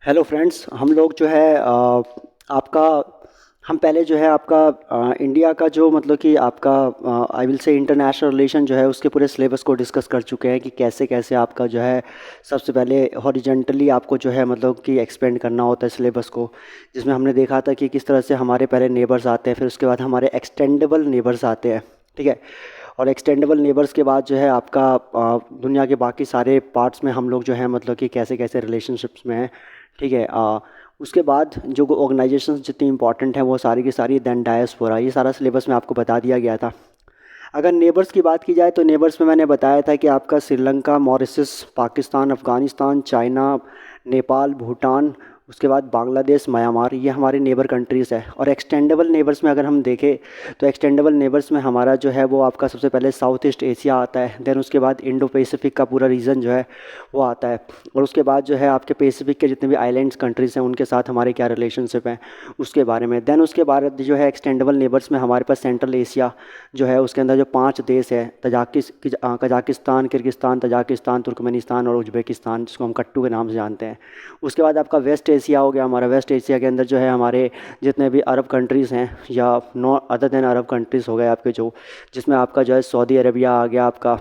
Hello friends, हम लोग जो है आपका हम पहले जो है आपका इंडिया का जो मतलब कि आपका आई विल से इंटरनेशनल रिलेशन जो है उसके पूरे सिलेबस को डिस्कस कर चुके हैं कि कैसे कैसे आपका जो है सबसे पहले हॉरिजेंटली आपको जो है मतलब कि एक्सपेंड करना होता है सिलेबस को, जिसमें हमने देखा था कि किस तरह से हमारे पहले नेबर्स आते हैं, फिर उसके बाद हमारे एक्सटेंडेबल नेबर्स आते हैं। ठीक है। और एक्सटेंडेबल नेबर्स के बाद जो है आपका दुनिया के बाकी सारे पार्ट्स में हम लोग जो है मतलब कि कैसे कैसे रिलेशनशिप्स में हैं। ठीक है। उसके बाद जो ऑर्गेनाइजेशंस जितनी इंपॉर्टेंट हैं वो सारी की सारी, देन डायस्पोरा, ये सारा सिलेबस में आपको बता दिया गया था। अगर नेबर्स की बात की जाए तो नेबर्स में मैंने बताया था कि आपका श्रीलंका, मॉरिशस, पाकिस्तान, अफ़गानिस्तान, चाइना, नेपाल, भूटान, उसके बाद बांग्लादेश, म्यांमार, ये हमारे नेबर कंट्रीज़ है। और एक्सटेंडेबल नेबर्स में अगर हम देखें तो एक्सटेंडेबल नेबर्स में हमारा जो है वो आपका सबसे पहले साउथ ईस्ट एशिया आता है, देन उसके बाद इंडो पैसिफिक का पूरा रीजन जो है वो आता है, और उसके बाद जो है आपके पैसिफिक के जितने भी आइलैंड्स कंट्रीज़ हैं उनके साथ हमारे क्या रिलेशनशिप हैं उसके बारे में। देन उसके बाद जो है एक्सटेंडेबल नेबर्स में हमारे पास सेंट्रल एशिया जो है, उसके अंदर जो 5 देश है, कजाकिस्तान, किर्गिस्तान, तजाकिस्तान, तुर्कमेनिस्तान और उज़्बेकिस्तान, जिसको हम कट्टू के नाम से जानते हैं। उसके बाद आपका वेस्ट एशिया हो गया। हमारा वेस्ट एशिया के अंदर जो है हमारे जितने भी अरब कंट्रीज़ हैं, या नॉ अदर देन अरब कंट्रीज़ हो गए आपके, जो जिसमें आपका जो है सऊदी अरबिया आ गया, आपका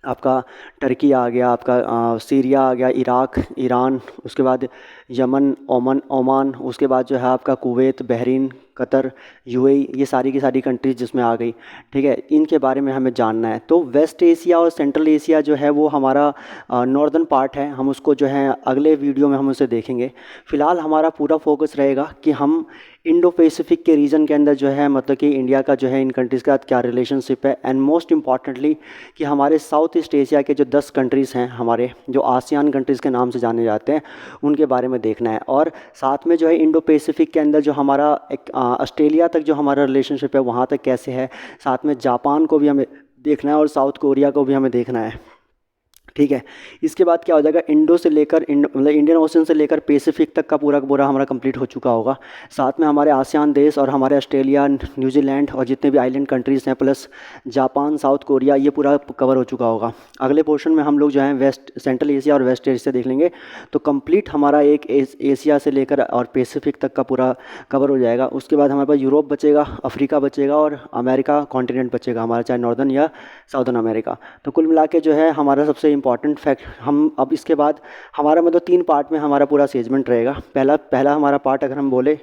आपका टर्की आ गया, आपका सीरिया आ गया, इराक, ईरान, उसके बाद यमन, ओमान, उसके बाद जो है आपका कुवैत, बहरीन, कतर, यूएई, ये सारी की सारी कंट्रीज़ जिसमें आ गई। ठीक है। इनके बारे में हमें जानना है। तो वेस्ट एशिया और सेंट्रल एशिया जो है वो हमारा नॉर्दर्न पार्ट है, हम उसको जो है अगले वीडियो में हम उसे देखेंगे। फ़िलहाल हमारा पूरा फोकस रहेगा कि हम इंडो पैसिफिक के रीजन के अंदर जो है मतलब कि इंडिया का जो है इन कंट्रीज़ का क्या रिलेशनशिप है, एंड मोस्ट इम्पॉर्टेंटली कि हमारे साउथ ईस्ट एशिया के जो 10 कंट्रीज़ हैं, हमारे जो आसियान कंट्रीज़ के नाम से जाने जाते हैं, उनके बारे में देखना है। और साथ में जो है इंडो पैसिफिक के अंदर जो हमारा एक ऑस्ट्रेलिया तक जो हमारा रिलेशनशिप है वहाँ तक कैसे है, साथ में जापान को भी हमें देखना है और साउथ कोरिया को भी हमें देखना है। ठीक है। इसके बाद क्या हो जाएगा, इंडो से लेकर मतलब इंडियन ओशन से लेकर पैसिफिक तक का पूरा का पूरा हमारा कंप्लीट हो चुका होगा। साथ में हमारे आसियान देश और हमारे ऑस्ट्रेलिया, न्यूजीलैंड और जितने भी आइलैंड कंट्रीज़ हैं, प्लस जापान, साउथ कोरिया, ये पूरा कवर हो चुका होगा। अगले पोर्शन में हम लोग जो है वेस्ट सेंट्रल एशिया और वेस्ट एशिया देख लेंगे, तो कंप्लीट हमारा एक एशिया से लेकर और पैसिफिक तक का पूरा कवर हो जाएगा। उसके बाद हमारे पास यूरोप बचेगा, अफ्रीका बचेगा और अमेरिका कॉन्टिनेंट बचेगा हमारा, चाहे नॉर्दर्न या साउदर्न अमेरिका। तो कुल मिला के जो है हमारा सबसे इंपॉर्टेंट फैक्ट, हम अब इसके बाद हमारा मतलब 3 पार्ट में हमारा पूरा सेगमेंट रहेगा। पहला पहला हमारा पार्ट अगर हम बोले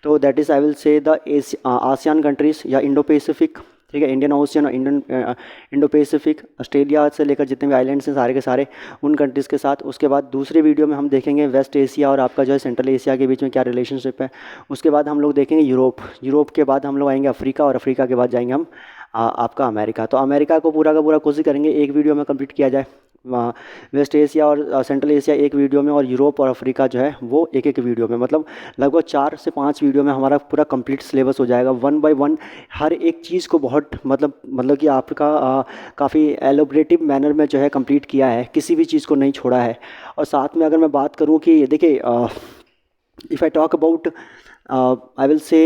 तो that is I will say the ASEAN countries या इंडो पैसिफिक। ठीक है। इंडियन ओशियन और इंडो पैसिफिक, ऑस्ट्रेलिया से लेकर जितने भी आइलैंड्स हैं सारे के सारे, उन कंट्रीज़ के साथ। उसके बाद दूसरे वीडियो में हम देखेंगे वेस्ट एशिया और आपका जो है सेंट्रल एशिया के बीच में क्या रिलेशनशिप है। उसके बाद हम लोग देखेंगे यूरोप के बाद हम लोग आएंगे अफ्रीका, और अफ्रीका के बाद जाएंगे हम आपका अमेरिका। तो अमेरिका को पूरा का पूरा कोशिश करेंगे एक वीडियो में कंप्लीट किया जाए, वेस्ट एशिया और सेंट्रल एशिया एक वीडियो में, और यूरोप और अफ्रीका जो है वो एक एक वीडियो में। मतलब लगभग 4 से 5 वीडियो में हमारा पूरा कंप्लीट सिलेबस हो जाएगा, वन बाय वन हर एक चीज़ को बहुत मतलब कि आपका काफ़ी एलोबरेटिव मैनर में जो है कंप्लीट किया है, किसी भी चीज़ को नहीं छोड़ा है। और साथ में अगर मैं बात करूँ कि देखिए, if I talk about I will say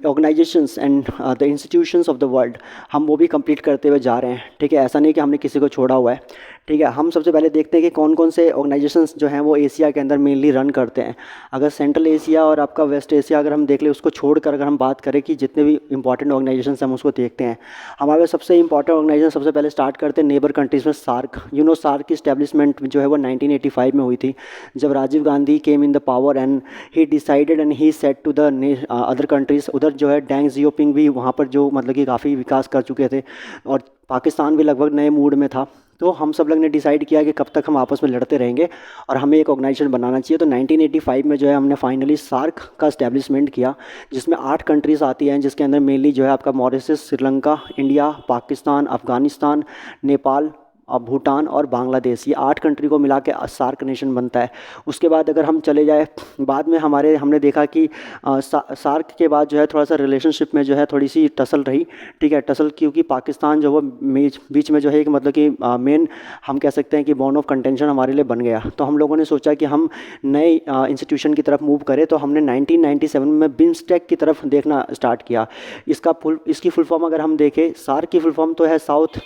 organizations and the institutions of the world, हम वो भी कंप्लीट करते हुए जा रहे हैं। ठीक है। ऐसा नहीं कि हमने किसी को छोड़ा हुआ है। ठीक है। हम सबसे पहले देखते हैं कि कौन कौन से ऑर्गेनाइजेशंस जो हैं वो एशिया के अंदर मेनली रन करते हैं। अगर सेंट्रल एशिया और आपका वेस्ट एशिया अगर हम देख ले, उसको छोड़कर अगर हम बात करें कि जितने भी इंपॉर्टेंट ऑर्गेनाइजेशंस हम उसको देखते हैं, हमारे सबसे इंपॉर्टेंट ऑर्गेनाइजेशन सबसे पहले स्टार्ट करते हैं नेबर कंट्रीज़ में, सार्क। सार्क की स्टैब्लिशमेंट जो है वो 1985 में हुई थी, जब Rajiv Gandhi came in the power and he decided and he set to the other countries. उधर जो है डेंग जियोपिंग भी वहाँ पर जो मतलब कि काफ़ी विकास कर चुके थे, और पाकिस्तान भी लगभग नए मूड में था। तो हम सब लोग ने डिसाइड किया कि कब तक हम आपस में लड़ते रहेंगे और हमें एक ऑर्गेनाइजेशन बनाना चाहिए। तो 1985 में जो है हमने फाइनली सार्क का इस्टेब्लिशमेंट किया, जिसमें 8 कंट्रीज़ आती हैं, जिसके अंदर मेनली जो है आपका मॉरिशस, श्रीलंका, इंडिया, पाकिस्तान, अफ़गानिस्तान, नेपाल, भूटान और बांग्लादेश, ये 8 कंट्री को मिला के सार्क नेशन बनता है। उसके बाद अगर हम चले जाए, बाद में हमने देखा कि सार्क के बाद जो है थोड़ा सा रिलेशनशिप में जो है थोड़ी सी टसल रही। ठीक है। टसल क्योंकि पाकिस्तान जो वो बीच में जो है एक मतलब कि मेन हम कह सकते हैं कि बोन ऑफ कंटेंशन हमारे लिए बन गया। तो हम लोगों ने सोचा कि हम नए इंस्टीट्यूशन की तरफ मूव करें, तो हमने 1997 में बिम्स्टेक की तरफ देखना स्टार्ट किया। इसकी फुल फॉर्म अगर हम देखें, सार्क की फुल फॉर्म तो है South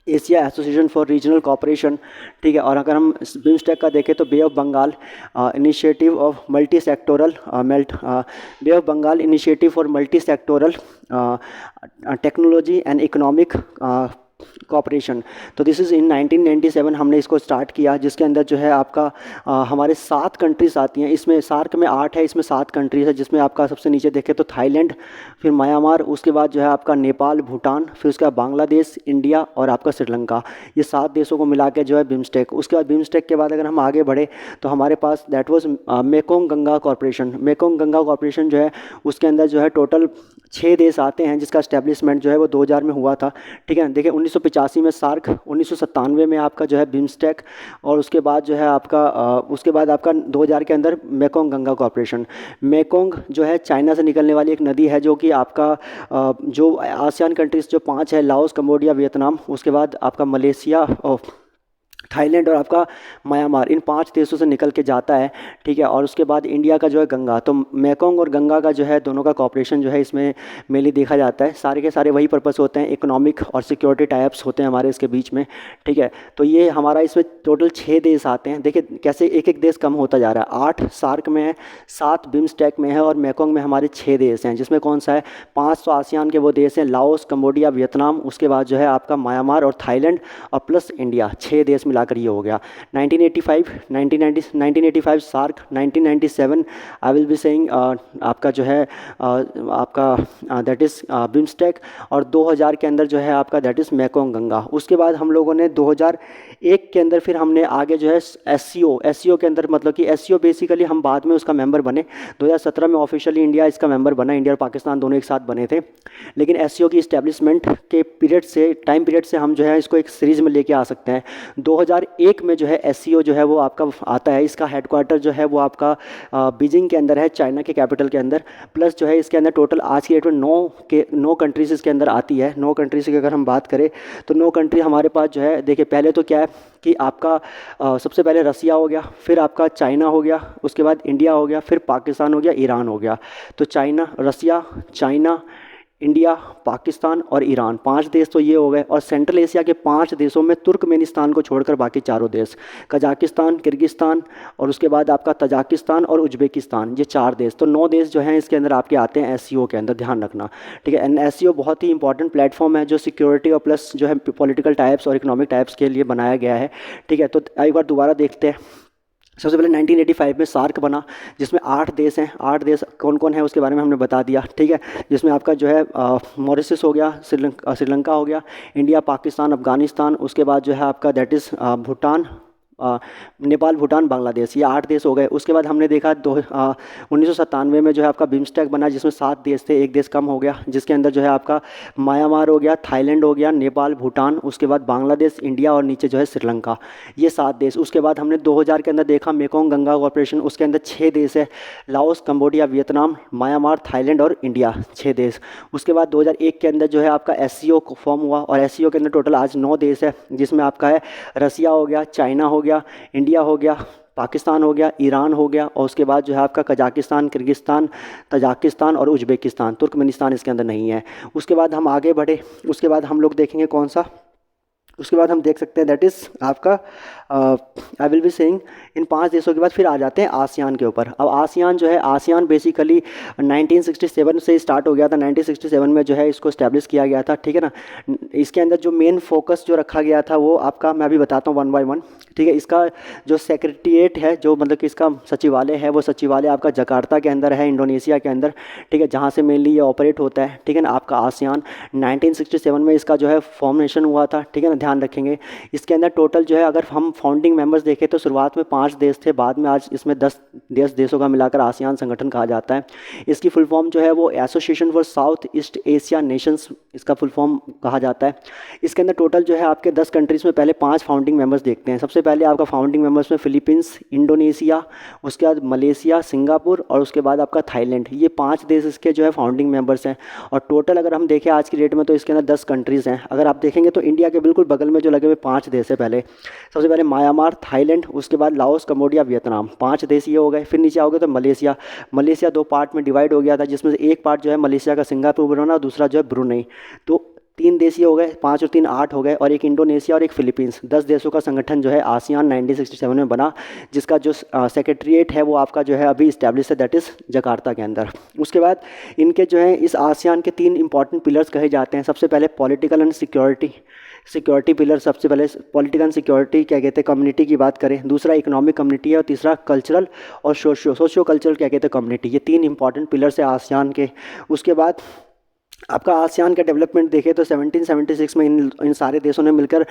Asia association for regional cooperation, ठीक है। और अगर हम बिम्स्टेक का देखें तो bay of Bengal initiative of multi sectoral bay of Bengal initiative for multi sectoral technology and economic cooperation. तो दिस इज़ इन 1997 हमने इसको स्टार्ट किया, जिसके अंदर जो है आपका हमारे 7 कंट्रीज़ आती हैं। इसमें सार्क में 8 है, इसमें 7 कंट्रीज़ है, जिसमें आपका सबसे नीचे देखें तो थाईलैंड, फिर म्यांमार, उसके बाद जो है आपका नेपाल, भूटान, फिर उसके बाद बांग्लादेश, इंडिया और आपका श्रीलंका। ये 7 देशों को मिला के जो है बिम्स्टेक। उसके बाद बिम्स्टेक के बाद अगर हम आगे बढ़े तो हमारे पास that was Mekong Ganga corporation. Mekong Ganga corporation जो है उसके अंदर जो है टोटल 6 देश आते हैं, जिसका स्टैब्लिशमेंट जो है वो 2000 में हुआ था, ठीक है। देखिए 1985 में सार्क, 1997 में आपका जो है बिम्स्टेक, और उसके बाद जो है आपका उसके बाद आपका 2000 के अंदर मेकोंग गंगा कॉरपोरेशन। मेकोंग जो है चाइना से निकलने वाली एक नदी है, जो कि आपका जो आसियान कंट्रीज़ जो 5 है, लाओस, कंबोडिया, वियतनाम, उसके बाद आपका मलेशिया, थाईलैंड और आपका म्यांमार, इन 5 देशों से निकल के जाता है, ठीक है। और उसके बाद इंडिया का जो है गंगा। तो मेकोंग और गंगा का जो है दोनों का कॉपरेशन जो है इसमें मेनली देखा जाता है। सारे के सारे वही पर्पस होते हैं, इकोनॉमिक और सिक्योरिटी टाइप्स होते हैं हमारे इसके बीच में, ठीक है। तो ये हमारा इसमें टोटल 6 देश आते हैं। देखिए कैसे एक एक देश कम होता जा रहा है। 8 सार्क में है, 7 बिम्स्टेक में है और मेकोंग में हमारे 6 देश हैं, जिसमें कौन सा है 5 तो आसियान के वो देश हैं, लाओस, कंबोडिया, वियतनाम, उसके बाद जो है आपका म्यांमार और थाईलैंड और प्लस इंडिया, 6 देश मिलाकर ये हो गया। 1985 1985 SAARC, 1997 I will be saying आपका जो है आपका दैट इज़ बिम्स्टेक, और 2000 के अंदर जो है आपका दैट इज़ मेकोंग गंगा। उसके बाद हम लोगों ने 2001 के अंदर फिर हमने आगे जो है एससीओ के अंदर, मतलब कि एससीओ बेसिकली हम बाद में उसका मेंबर बने। 2017 में ऑफिशियली इंडिया इसका मेंबर बना, इंडिया और पाकिस्तान दोनों एक साथ बने थे। लेकिन एससीओ की इस्टेब्लिशमेंट के टाइम पीरियड से हम जो है इसको एक सीरीज़ में लेके आ सकते हैं। 2001 में जो है एससीओ जो है वो आपका आता है। इसका हेडक्वार्टर जो है वो आपका बीजिंग के अंदर है, चाइना के कैपिटल के अंदर। प्लस जो है इसके अंदर टोटल आज की डेट में 9 कंट्रीज़ इसके अंदर आती है। 9 कंट्रीज़ की अगर हम बात करें तो 9 कंट्री हमारे पास जो है, देखिए पहले तो क्या है कि आपका सबसे पहले रसिया हो गया, फिर आपका चाइना हो गया, उसके बाद इंडिया हो गया, फिर पाकिस्तान हो गया, ईरान हो गया। तो रसिया, चाइना, इंडिया, पाकिस्तान और ईरान, 5 देश तो ये हो गए। और सेंट्रल एशिया के 5 देशों में तुर्कमेनिस्तान को छोड़कर बाकी चारों देश, कजाकिस्तान, किर्गिस्तान और उसके बाद आपका तजाकिस्तान और उज्बेकिस्तान, ये 4 देश। तो 9 देश जो हैं इसके अंदर आपके आते हैं एससीओ के अंदर, ध्यान रखना, ठीक है। एंड एससीओ बहुत ही इंपॉर्टेंट प्लेटफॉर्म है, जो सिक्योरिटी और प्लस जो है पॉलिटिकल टाइप्स और इकोनॉमिक टाइप्स के लिए बनाया गया है, ठीक है। तो एक बार दोबारा देखते हैं। सबसे पहले 1985 में सार्क बना, जिसमें 8 देश हैं। 8 देश कौन कौन है उसके बारे में हमने बता दिया, ठीक है। जिसमें आपका जो है मॉरिशस हो गया, श्रीलंका हो गया, इंडिया, पाकिस्तान, अफगानिस्तान, उसके बाद जो है आपका दैट इज़ भूटान, नेपाल, भूटान, बांग्लादेश, ये 8 देश हो गए। उसके बाद हमने देखा 1997 में जो है आपका बिम्स्टेक बना, जिसमें 7 देश थे, एक देश कम हो गया, जिसके अंदर जो है आपका म्यांमार हो गया, थाईलैंड हो गया, नेपाल, भूटान, उसके बाद बांग्लादेश, इंडिया और नीचे जो है श्रीलंका, ये 7 देश। उसके बाद हमने 2000 के अंदर देखा मेकोंग गंगा कॉरपोरेशन, उसके अंदर 6 देश है, Laos, Cambodia, Vietnam, Myanmar, Thailand और इंडिया, 6 देश। उसके बाद 2001 के अंदर जो है आपका एससीओ फॉर्म हुआ, और एससीओ के अंदर टोटल आज 9 देश है, जिसमें आपका है रसिया हो गया, चाइना हो गया, इंडिया हो गया, पाकिस्तान हो गया, ईरान हो गया, और उसके बाद जो है आपका कजाकिस्तान, किर्गिस्तान, तजाकिस्तान और उज्बेकिस्तान, तुर्कमेनिस्तान इसके अंदर नहीं है। उसके बाद हम आगे बढ़े, उसके बाद हम लोग देखेंगे कौन सा, उसके बाद हम देख सकते हैं दैट इज़ आपका आई विल बी सेइंग इन 5 देशों के बाद फिर आ जाते हैं आसियान के ऊपर। अब आसियान जो है, आसियान बेसिकली 1967 से स्टार्ट हो गया था। 1967 में जो है इसको इस्टेब्लिश किया गया था, ठीक है ना। इसके अंदर जो मेन फोकस जो रखा गया था वो आपका, मैं अभी बताता हूँ 1 बाय 1, ठीक है। इसका जो सेक्रेटरीट है, जो मतलब कि इसका सचिवालय है, वो सचिवालय आपका जकार्ता के अंदर है, इंडोनेशिया के अंदर, ठीक है, जहाँ से मेनली ये ऑपरेट होता है, ठीक है ना। आपका आसियान 1967 में इसका जो है फॉर्मेशन हुआ था, ठीक है ना, ध्यान रखेंगे। इसके अंदर टोटल जो है अगर हम फाउंडिंग मेंबर्स देखें तो शुरुआत में 5 देश थे, बाद में आज इसमें 10 देशों का मिलाकर आसियान संगठन कहा जाता है। इसकी फुल फॉर्म जो है वो association for south east Asia Nations, इसका फुल फॉर्म कहा जाता है। इसके अंदर टोटल जो है आपके 10 कंट्रीज़ में पहले 5 फाउंडिंग मेंबर्स देखते हैं। सबसे पहले आपका फाउंडिंग मेंबर्स में फिलीपींस, इंडोनेशिया, उसके बाद मलेशिया, सिंगापुर और उसके बाद आपका थाईलैंड, ये 5 देश इसके जो है फाउंडिंग मेंबर्स हैं। और टोटल अगर हम देखें आज की डेट में तो इसके अंदर 10 कंट्रीज़ हैं। अगर आप देखेंगे तो इंडिया के बिल्कुल बगल में जो लगे हुए 5 देश है, पहले सबसे पहले म्यांमार, थाईलैंड, उसके बाद लाओस, कंबोडिया, वियतनाम, 5 देश ये हो गए। फिर नीचे आओगे तो मलेशिया 2 पार्ट में डिवाइड हो गया था, जिसमें से एक पार्ट जो है मलेशिया का सिंगापुर बना, दूसरा जो है ब्रुनई। तो तीन देश ये हो गए, 5 और 3 8 हो गए, और एक इंडोनेशिया और एक फिलीपींस, 10 देशों का संगठन जो है आसियान 1967 में बना, जिसका जो सेक्रेटरीट है वो आपका जो है अभी इस्टेब्लिश है, दैट इज़ जकार्ता के अंदर। उसके बाद इनके जो है इस आसियान के 3 इंपॉर्टेंट पिलर्स कहे जाते हैं। सबसे पहले पॉलिटिकल एंड सिक्योरिटी पिलर, सबसे पहले पॉलिटिकल एंड सिक्योरिटी क्या कहते हैं कम्युनिटी की बात करें, दूसरा इकोनॉमिक कम्युनिटी है, और तीसरा कल्चरल और सोशियो कल्चरल क्या कहते हैं कम्युनिटी। ये 3 इंपॉर्टेंट पिलर्स है आसियान के। उसके बाद आपका आसियान का डेवलपमेंट देखें तो 1776 में इन सारे देशों ने मिलकर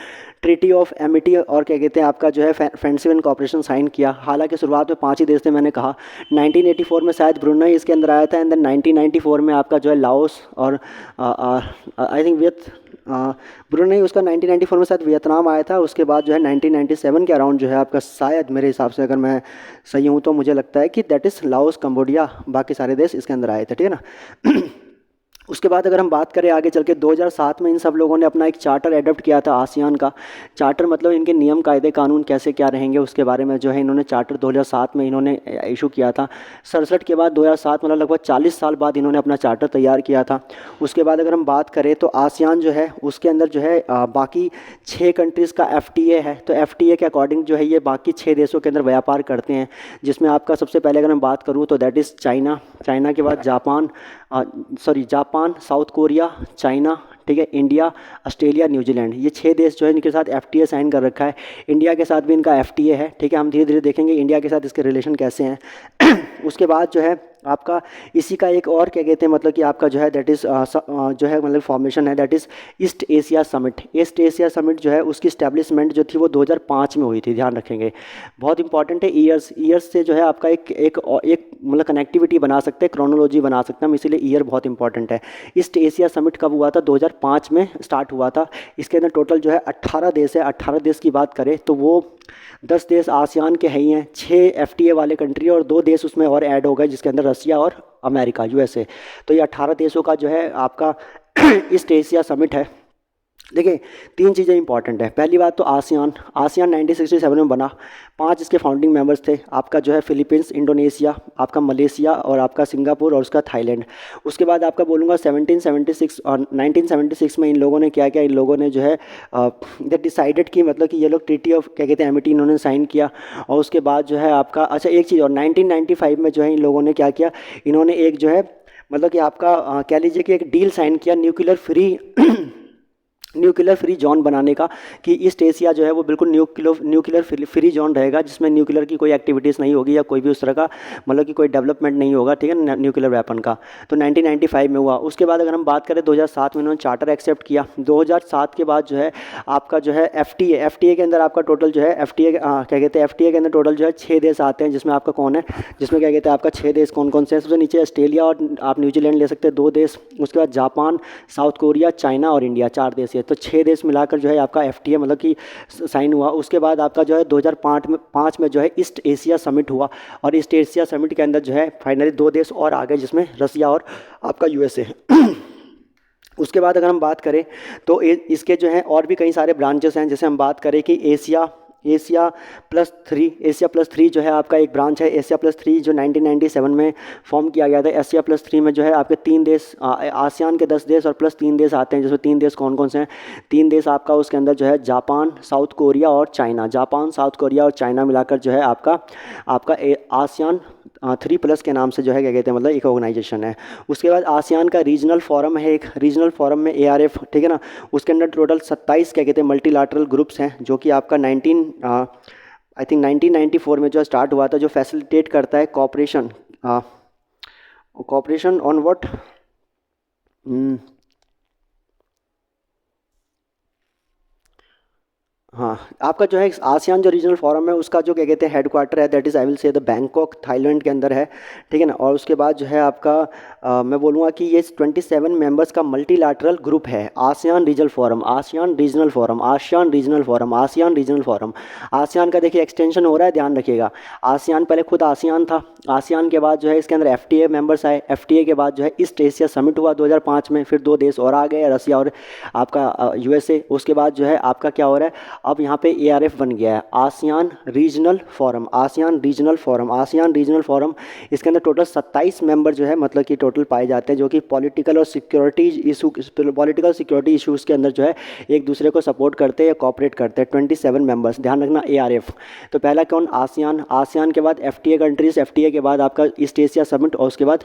ट्रीटी ऑफ एमिटी और क्या कहते हैं आपका जो है फ्रेंडशिप एंड कॉपरेशन साइन किया। हालांकि शुरुआत में 5 ही देश थे, मैंने कहा 1984 में शायद ब्रुनई इसके अंदर आया था, एंड देन 1994 में आपका जो है लाओस और आई थिंक ब्रुनई उसका 1994 में शायद वियतनाम आया था। उसके बाद जो है 1997 के अराउंड जो है आपका शायद मेरे हिसाब से, अगर मैं सही हूँ तो मुझे लगता है कि दैट इज़ लाओस, कंबोडिया, बाकी सारे देश इसके अंदर आए थे, ठीक है ना। उसके बाद अगर हम बात करें आगे चल के 2007 में इन सब लोगों ने अपना एक चार्टर एडॉप्ट किया था आसियान का। चार्टर मतलब इनके नियम कायदे कानून कैसे क्या रहेंगे उसके बारे में जो है इन्होंने चार्टर 2007 में इन्होंने इशू किया था। 67 के बाद 2007 मतलब लगभग 40 साल बाद इन्होंने अपना चार्टर तैयार किया था। उसके बाद अगर हम बात करें तो आसियान जो है उसके अंदर जो है बाकी 6 कंट्रीज़ का FTA है। तो FTA के अकॉर्डिंग जो है ये बाकी 6 देशों के अंदर व्यापार करते हैं, जिसमें आपका सबसे पहले अगर मैं बात करूँ तो दैट इज़ चाइना के बाद जापान, साउथ कोरिया, चाइना, ठीक है, इंडिया, ऑस्ट्रेलिया, न्यूजीलैंड, ये 6 देश जो है इनके साथ FTA साइन कर रखा है। इंडिया के साथ भी इनका FTA है, ठीक है। हम धीरे धीरे देखेंगे इंडिया के साथ इसके रिलेशन कैसे हैं। उसके बाद जो है आपका इसी का एक और क्या कहते हैं मतलब कि आपका जो है दैट इज़ जो है मतलब फॉर्मेशन है, that is east Asia summit. East Asia summit जो है उसकी स्टैब्लिशमेंट जो थी वो 2005 में हुई थी, ध्यान रखेंगे, बहुत इंपॉर्टेंट है। ईयर्स से जो है आपका एक मतलब कनेक्टिविटी बना सकते हैं, क्रोनोलॉजी बना सकते हैं हम, इसीलिए ईयर बहुत इंपॉर्टेंट है। ईस्ट एशिया समिट कब हुआ था? 2005 में स्टार्ट हुआ था। इसके अंदर टोटल जो है 18 देश है। 18 देश की बात करें तो वो 10 देश आसियान के ही हैं, 6 FTA वाले कंट्री और 2 देश उसमें और ऐड हो गए, जिसके अंदर रसिया और अमेरिका, USA। तो ये 18 देशों का जो है आपका ईस्ट एशिया समिट है। देखिए 3 चीज़ें इंपॉर्टेंट है। पहली बात तो आसियान 1967 में बना। 5 इसके फाउंडिंग मेंबर्स थे, आपका जो है फिलीपींस, इंडोनेशिया, आपका मलेशिया और आपका सिंगापुर और उसका थाईलैंड। उसके बाद आपका बोलूँगा 1776 और 1976 में इन लोगों ने क्या किया, इन लोगों ने जो है दे डिसाइडेड कि मतलब कि ये लोग ट्रीटी ऑफ क्या कहते हैं एमिटी इन्होंने साइन किया। और उसके बाद जो है आपका अच्छा एक चीज़ और 1995 में जो है इन लोगों ने क्या किया, इन्होंने एक जो है मतलब कि आपका कह लीजिए कि एक डील साइन किया न्यूक्लियर फ्री जोन बनाने का, कि ईस्ट एशिया जो है वो बिल्कुल न्यूक्लियर फ्री जोन रहेगा, जिसमें न्यूक्लियर की कोई एक्टिविटीज़ नहीं होगी या कोई भी उस तरह का मतलब कि कोई डेवलपमेंट नहीं होगा, ठीक है, न्यूक्लियर वेपन का। तो 1995 में हुआ। उसके बाद अगर हम बात करें 2007 में इन्होंने चार्टर एक्सेप्ट किया। 2007 के बाद जो है आपका जो है FTA के अंदर आपका टोटल जो है क्या कहते हैं FTA के अंदर टोटल जो है 6 देश आते हैं, जिसमें आपका कौन है, जिसमें क्या कहते हैं आपका 6 देश कौन कौन से हैं? सबसे नीचे ऑस्ट्रेलिया और आप न्यूजीलैंड ले सकते हैं 2 देश। उसके बाद जापान, साउथ कोरिया, चाइना और इंडिया 4 देश है। तो 6 देश मिलाकर जो है आपका FTA मतलब कि साइन हुआ। उसके बाद आपका जो है 2005 में जो है ईस्ट एशिया समिट हुआ, और ईस्ट एशिया समिट के अंदर जो है फाइनली 2 देश और आ गए, जिसमें रसिया और आपका USA है। उसके बाद अगर हम बात करें तो इसके जो है और भी कई सारे ब्रांचेस हैं। जैसे हम बात करें कि एशिया प्लस थ्री जो है आपका एक ब्रांच है। एशिया प्लस 3 जो 1997 में फॉर्म किया गया था। एशिया प्लस 3 में जो है आपके 3 देश आसियान के 10 देश और प्लस 3 देश आते हैं, जिसमें 3 देश कौन कौन से हैं? 3 देश आपका उसके अंदर जो है जापान, साउथ कोरिया और चाइना। जापान, साउथ कोरिया और चाइना मिलाकर जो है आपका आसियान 3+ के नाम से जो है क्या कहते हैं मतलब एक ऑर्गेनाइजेशन है। उसके बाद आसियान का रीजनल फोरम है, एक रीजनल फोरम में ARF, ठीक है ना। उसके अंदर टोटल 27 क्या कहते हैं मल्टीलैटरल ग्रुप्स हैं, जो कि आपका 1994 में जो स्टार्ट हुआ था, जो फैसिलिटेट करता है कॉपरेशन ऑन व्हाट हाँ, आपका जो है आसियान जो रीजनल फोरम है उसका जो क्या कहते हैं हेडक्वार्टर है, that is I will say the Bangkok, Thailand के अंदर है, ठीक है ना। और उसके बाद जो है आपका मैं बोलूँगा कि ये 27 मेंबर्स का मल्टीलैटरल ग्रुप है। ASEAN regional forum, ASEAN regional forum, ASEAN regional forum, ASEAN regional forum. ASEAN का देखिए एक्सटेंशन हो रहा है, ध्यान रखिएगा। आसियान पहले खुद आसियान था। आसियान के बाद जो है इसके अंदर FTA मेंबर्स आए। FTA के बाद जो है ईस्ट एशिया समिट हुआ 2005 में, फिर 2 देश और आ गए, रसिया और आपका USA। उसके बाद जो है आपका क्या हो रहा है, अब यहाँ पे ARF बन गया है, ASEAN regional forum, ASEAN regional forum, ASEAN regional forum. इसके अंदर टोटल 27 मेंबर जो है मतलब कि टोटल पाए जाते हैं, जो कि पॉलिटिकल और पॉलिटिकल सिक्योरिटी इशूज़ के अंदर जो है एक दूसरे को सपोर्ट करते हैं या कॉपरेट करते हैं। 27 मेंबर्स, ध्यान रखना ARF। तो पहला कौन, आसियान, आसियान के बाद FTA कंट्रीज़, FTA के बाद आपका ईस्ट एशिया समिट, और उसके बाद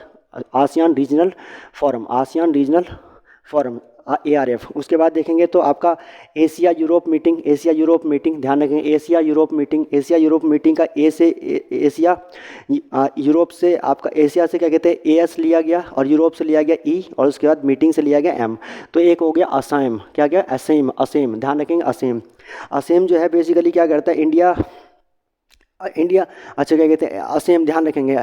ASEAN regional forum, ASEAN regional forum ARF। उसके बाद देखेंगे तो आपका Asia Europe meeting, Asia Europe meeting, ध्यान रखें Asia Europe meeting, Asia Europe meeting का ए से एशिया, यूरोप से आपका एशिया से क्या कहते हैं AS लिया गया, और यूरोप से लिया गया E, और उसके बाद मीटिंग से लिया गया M। तो एक हो गया असम, क्या क्या, असेम, असेम, ध्यान रखेंगे असेम। असेम जो है बेसिकली क्या करता है, इंडिया, इंडिया, अच्छा क्या कहते हैं असेम, ध्यान रखेंगे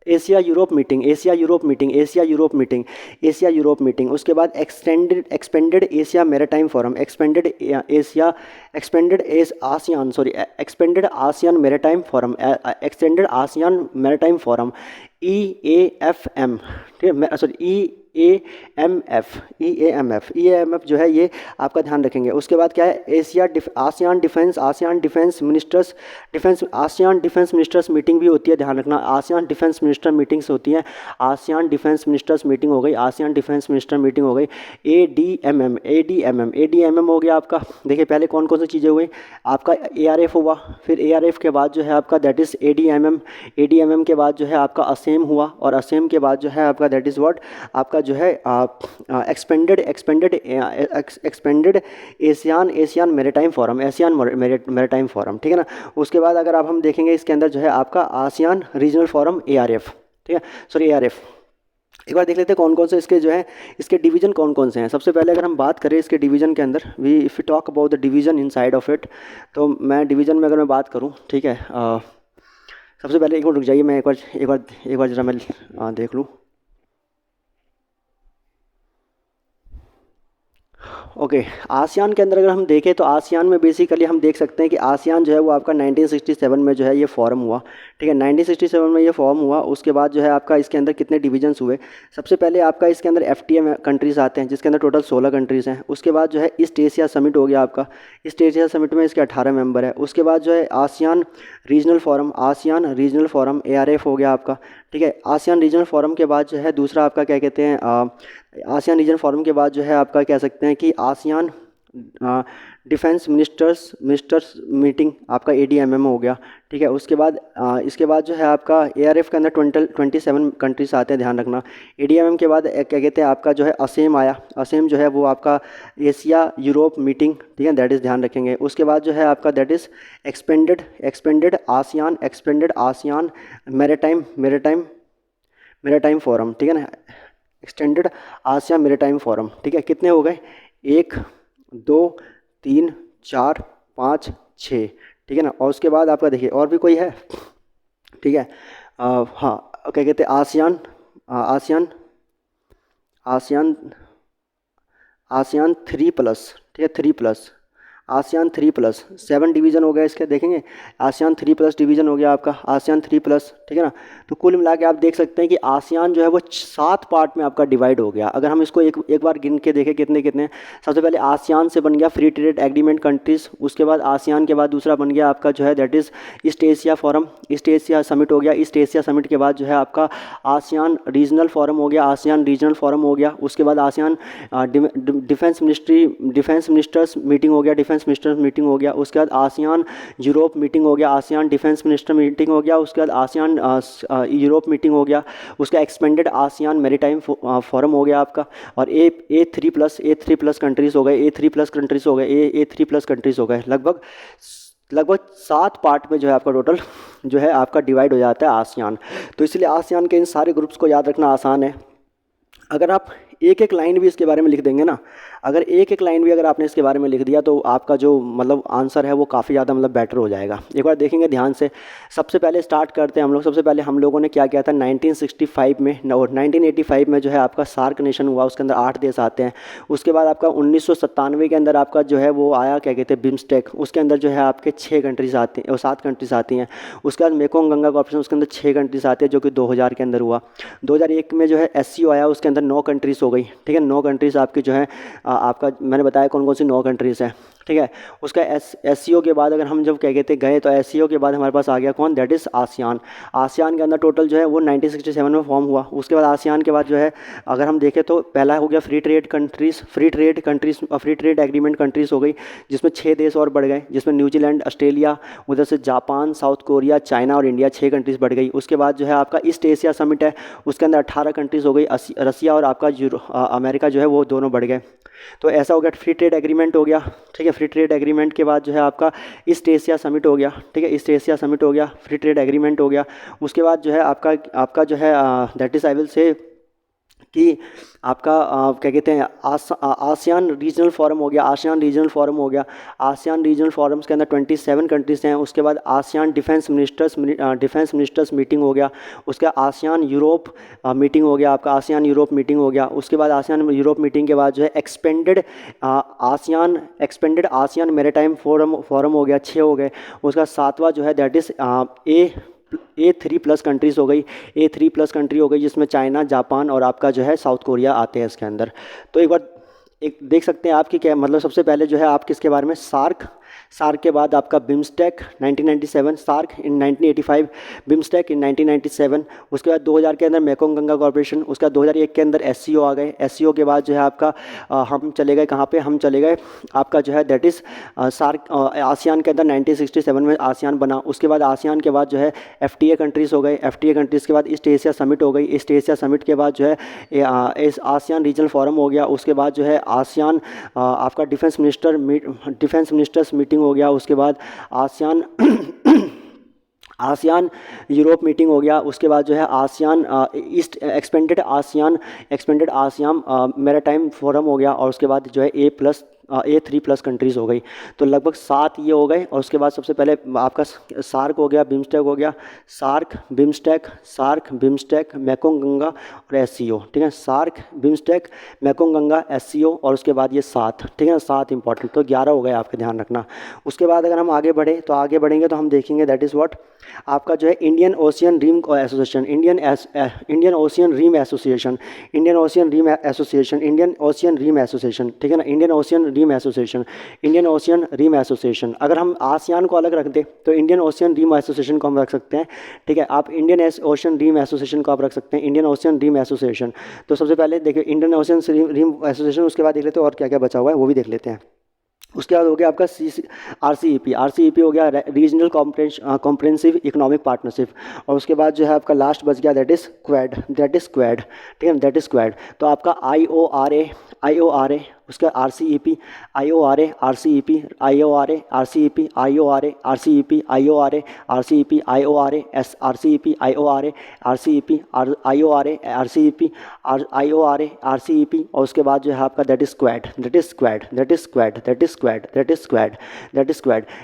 Asia Europe meeting, Asia Europe meeting, Asia Europe meeting, Asia Europe meeting. उसके बाद expanded Asia maritime forum, expanded Asia, expanded S ASEAN, sorry expanded ASEAN maritime forum, extended ASEAN maritime forum, EAFM, ठीक है, sorry EAMF जो है ये आपका ध्यान रखेंगे। उसके बाद क्या है, ASEAN defence ministers, ASEAN defence ministers meeting भी होती है, ध्यान रखना आसियान डिफेंस मिनिस्टर मीटिंग्स होती हैं। आसियान डिफेंस मिनिस्टर्स मीटिंग हो गई, आसियान डिफेंस मिनिस्टर मीटिंग हो गई। ADMM हो गया आपका। देखिए पहले कौन कौन सी चीज़ें हुई, आपका ARF हुआ, फिर ARF के बाद जो है आपका दैट इज़ ADMM के बाद जो है आपका असेम हुआ, और असेम के बाद जो है आपका दैट इज़ व्हाट, आपका जो है expanded Asian maritime forum, Asian maritime forum, ठीक है ना। उसके बाद अगर आप हम देखेंगे इसके अंदर जो है आपका आसियान रीजनल फोरम ARF, ठीक है, सॉरी ARF। एक बार देख लेते हैं कौन कौन से इसके जो है इसके डिवीज़न कौन कौन से हैं। सबसे पहले अगर हम बात करें इसके डिवीज़न के अंदर, if you talk about the division inside of it, तो मैं डिवीज़न में अगर मैं बात करूँ, ठीक है, सबसे पहले एक मिनट रुक जाइए, मैं एक बार जरा मैं देख लूँ। ओके, आसियान के अंदर अगर हम देखें तो आसियान में बेसिकली हम देख सकते हैं कि आसियान जो है वो आपका 1967 में जो है ये फॉर्म हुआ, ठीक है, 1967 में ये फॉर्म हुआ। उसके बाद जो है आपका इसके अंदर कितने डिवीजन्स हुए, सबसे पहले आपका इसके अंदर FTA कंट्रीज़ आते हैं, जिसके अंदर टोटल 16 कंट्रीज़ हैं। उसके बाद जो है ईस्ट एशिया समिट हो गया आपका, ईस्ट एशिया समिट में इसके 18 मेंबर है। उसके बाद जो है ASEAN regional forum, ASEAN regional forum ARF हो गया आपका, ठीक है। आसियान रीजनल फोरम के बाद जो है दूसरा आपका क्या कहते हैं, आसियान रीजन फोरम के बाद जो है आपका कह सकते हैं कि आसियान डिफेंस मिनिस्टर्स मीटिंग आपका ADMM हो गया, ठीक है। उसके बाद इसके बाद जो है आपका ARF के अंदर 27 कंट्रीज आते हैं, ध्यान रखना। ADMM के बाद क्या कहते हैं आपका जो है असेम आया, असेम जो है वो आपका एशिया यूरोप मीटिंग, ठीक है, दैट इज़ ध्यान रखेंगे। उसके बाद जो है आपका that is expanded ASEAN maritime forum, ठीक है ना, एक्सटेंडेड आसिया मैरीटाइम फोरम, ठीक है। कितने हो गए, 1 2 3 4 5 6, ठीक है ना। और उसके बाद आपका देखिए और भी कोई है, ठीक है, हाँ क्या कहते हैं आसियान 3+, ठीक है, 3+, आसियान 3+, 7 डिवीज़न हो गया इसके, देखेंगे आसियान 3+ डिवीज़न हो गया आपका, आसियान 3+, ठीक है ना। तो कुल मिला के आप देख सकते हैं कि आसियान जो है वो 7 पार्ट में आपका डिवाइड हो गया। अगर हम इसको एक बार गिन के देखें कितने कितने, सबसे पहले आसियान से बन गया फ्री ट्रेड एग्रीमेंट कंट्रीज़। उसके बाद आसियान के बाद दूसरा बन गया आपका जो है that is east Asia forum, east Asia summit हो गया। ईस्ट एशिया समिट के बाद जो है आपका आसियान रीजनल फोरम हो गया, आसियान रीजनल फोरम हो गया। उसके बाद आसियान डिफेंस मिनिस्टर्स मीटिंग हो गया, डिफेंस मिनिस्टर्स मीटिंग हो गया। उसके बाद आसियान यूरोप मीटिंग हो गया, आसियान डिफेंस मिनिस्टर मीटिंग हो गया। उसके बाद आसियान यूरोप मीटिंग हो गया। उसका एक्सपेंडेड आसियान मैरीटाइम फोरम हो गया आपका। और A3+ कंट्रीज़ हो गए, A3+ कंट्रीज़ हो गए, A3+ कंट्रीज़ हो गए। लगभग 7 पार्ट में जो है आपका टोटल जो है आपका डिवाइड हो जाता है आसियान। तो इसलिए आसियान के इन सारे ग्रुप्स को याद रखना आसान है। अगर आप एक एक लाइन भी इसके बारे में लिख देंगे ना, अगर एक एक लाइन भी अगर आपने इसके बारे में लिख दिया तो आपका जो मतलब आंसर है वो काफ़ी ज़्यादा मतलब बेटर हो जाएगा। एक बार देखेंगे ध्यान से, सबसे पहले स्टार्ट करते हैं हम लोग। सबसे पहले हम लोगों ने क्या किया था 1965 में और 1985 में जो है आपका सार्क नेशन हुआ, उसके अंदर 8 देश आते हैं। उसके बाद आपका 1997 के अंदर आपका जो है वो आया क्या कहते हैं बिम्स्टेक, उसके अंदर जो है आपके 6 कंट्रीज़ आती हैं और 7 कंट्रीज़ आती हैं। उसके बाद मेकोंग गंगा कॉर्पोरेशन, उसके अंदर 6 कंट्रीज़ आती है जो कि 2000 के अंदर हुआ। 2001 में जो है SCO आया, उसके अंदर 9 कंट्रीज़ हो गई, ठीक है। 9 कंट्रीज़ आपकी जो है आपका मैंने बताया कौन कौन सी 9 कंट्रीज़ हैं। ठीक है। उसका एस के बाद अगर हम जब क्या कहते गए तो एस के बाद हमारे पास आ गया कौन, दैट इज़ आसियान। आसियान के अंदर टोटल जो है वो 1967 में फॉर्म हुआ। उसके बाद आसियान के बाद जो है अगर हम देखें तो पहला हो गया फ्री ट्रेड एग्रीमेंट कंट्रीज़ हो गई, जिसमें 6 देश और बढ़ गए, जिसमें न्यूजीलैंड, ऑस्ट्रेलिया, उधर से जापान, साउथ कोरिया, चाइना और इंडिया, 6 कंट्रीज़ बढ़ गई। उसके बाद जो है आपका ईस्ट एशिया समिट है, उसके अंदर 18 कंट्रीज़ हो गई, रसिया और आपका अमेरिका जो है वो दोनों बढ़ गए। तो ऐसा हो गया, फ्री ट्रेड एग्रीमेंट हो गया। ठीक है, फ्री ट्रेड एग्रीमेंट के बाद जो है आपका ईस्ट एशिया समिट हो गया। ठीक है, ईस्ट एशिया समिट हो गया, फ्री ट्रेड एग्रीमेंट हो गया। उसके बाद जो है आपका जो है दैट इज़ आई विल से कि आपका क्या कहते हैं आसियान रीजनल फोरम हो गया। आसियान रीजनल फोरम हो गया। आसियान रीजनल फोरम्स के अंदर 27 कंट्रीज़ हैं। उसके बाद आसियान डिफेंस मिनिस्टर्स मीटिंग हो गया। उसके आसियान यूरोप मीटिंग हो गया, आपका आसियान यूरोप मीटिंग हो गया। उसके बाद आसियान यूरोप मीटिंग के बाद जो है एक्सपेंडेड आसियान मेरीटाइम फोरम हो गया, 6 हो गए। उसका 7वां जो है दैट इज़ A3+ कंट्रीज़ हो गई। A3+ कंट्री हो गई, जिसमें चाइना, जापान और आपका जो है साउथ कोरिया आते हैं इसके अंदर। तो एक बार एक देख सकते हैं आपकी क्या मतलब, सबसे पहले जो है आप किसके बारे में, सार्क के बाद आपका बिम्स्टेक 1997, सार्क इन 1985, बिम्स्टेक इन 1997। उसके बाद 2000 के अंदर मेकोंग गंगा कॉर्पोरेशन। उसके बाद 2001 के अंदर एससीओ आ गए। एससीओ के बाद जो है आपका हम चले गए कहाँ पे, हम चले गए आपका जो है दैट इज़ सार्क आसियान के अंदर 1967 में आसियान बना। उसके बाद आसियान के बाद जो है एफटीए कंट्रीज़ हो गए। एफटीए कंट्रीज़ के बाद ईस्ट एशिया समिट हो गई। ईस्ट एशिया समिट के बाद जो है आसियान रीजनल फोरम हो गया। उसके बाद जो है आसियान आपका डिफेंस मिनिस्टर्स मीटिंग हो गया। उसके बाद आसियान आसियान यूरोप मीटिंग हो गया। उसके बाद जो है ASEAN east expanded ASEAN maritime forum हो गया। और उसके बाद जो है A3+ कंट्रीज़ हो गई। तो लगभग 7 ये हो गए। और उसके बाद सबसे पहले आपका सार्क हो गया, बिम्स्टेक हो गया, सार्क बिम्स्टेक मेकोंग गंगा और एससीओ। ठीक है, SAARC BIMSTEC Mekong Ganga SCO और उसके बाद ये 7। ठीक है ना, 7 इंपॉर्टेंट, तो 11 हो गए आपके, ध्यान रखना। उसके बाद अगर हम आगे बढ़ेंगे तो हम देखेंगे दैट इज़ व्हाट आपका जो है Indian Ocean Rim Association, Indian Ocean Rim Association, Indian Ocean Rim Association, Indian Ocean Rim Association. ठीक है ना, Indian Ocean Rim Association, Indian Ocean Rim Association. अगर हम आसियान को अलग रख दें तो इंडियन ओशियन रिम एसोसिएशन को हम रख सकते हैं। ठीक है, आप इंडियन ओशियन रिम एसोसिएशन को आप रख सकते हैं, इंडियन ओशियन रिम एसोसिएशन। तो सबसे पहले देखिए इंडियन ओशियन रिम एसोसिएशन, उसके बाद देख लेते हैं और क्या क्या बचा हुआ है वो भी देख लेते हैं। उसके बाद हो गया आपका आर सी ई पी हो गया, रीजनल कॉम्प्रेंसिव इकोनॉमिक पार्टनरशिप। और उसके बाद जो है आपका लास्ट बच गया दैट इज़ क्वेड। ठीक है, दैट इज़ क्वेड। तो आपका आई ओ आर ए उसका आर सी ई पी, और उसके बाद जो है आपका दैट इज़ स्क्वाड।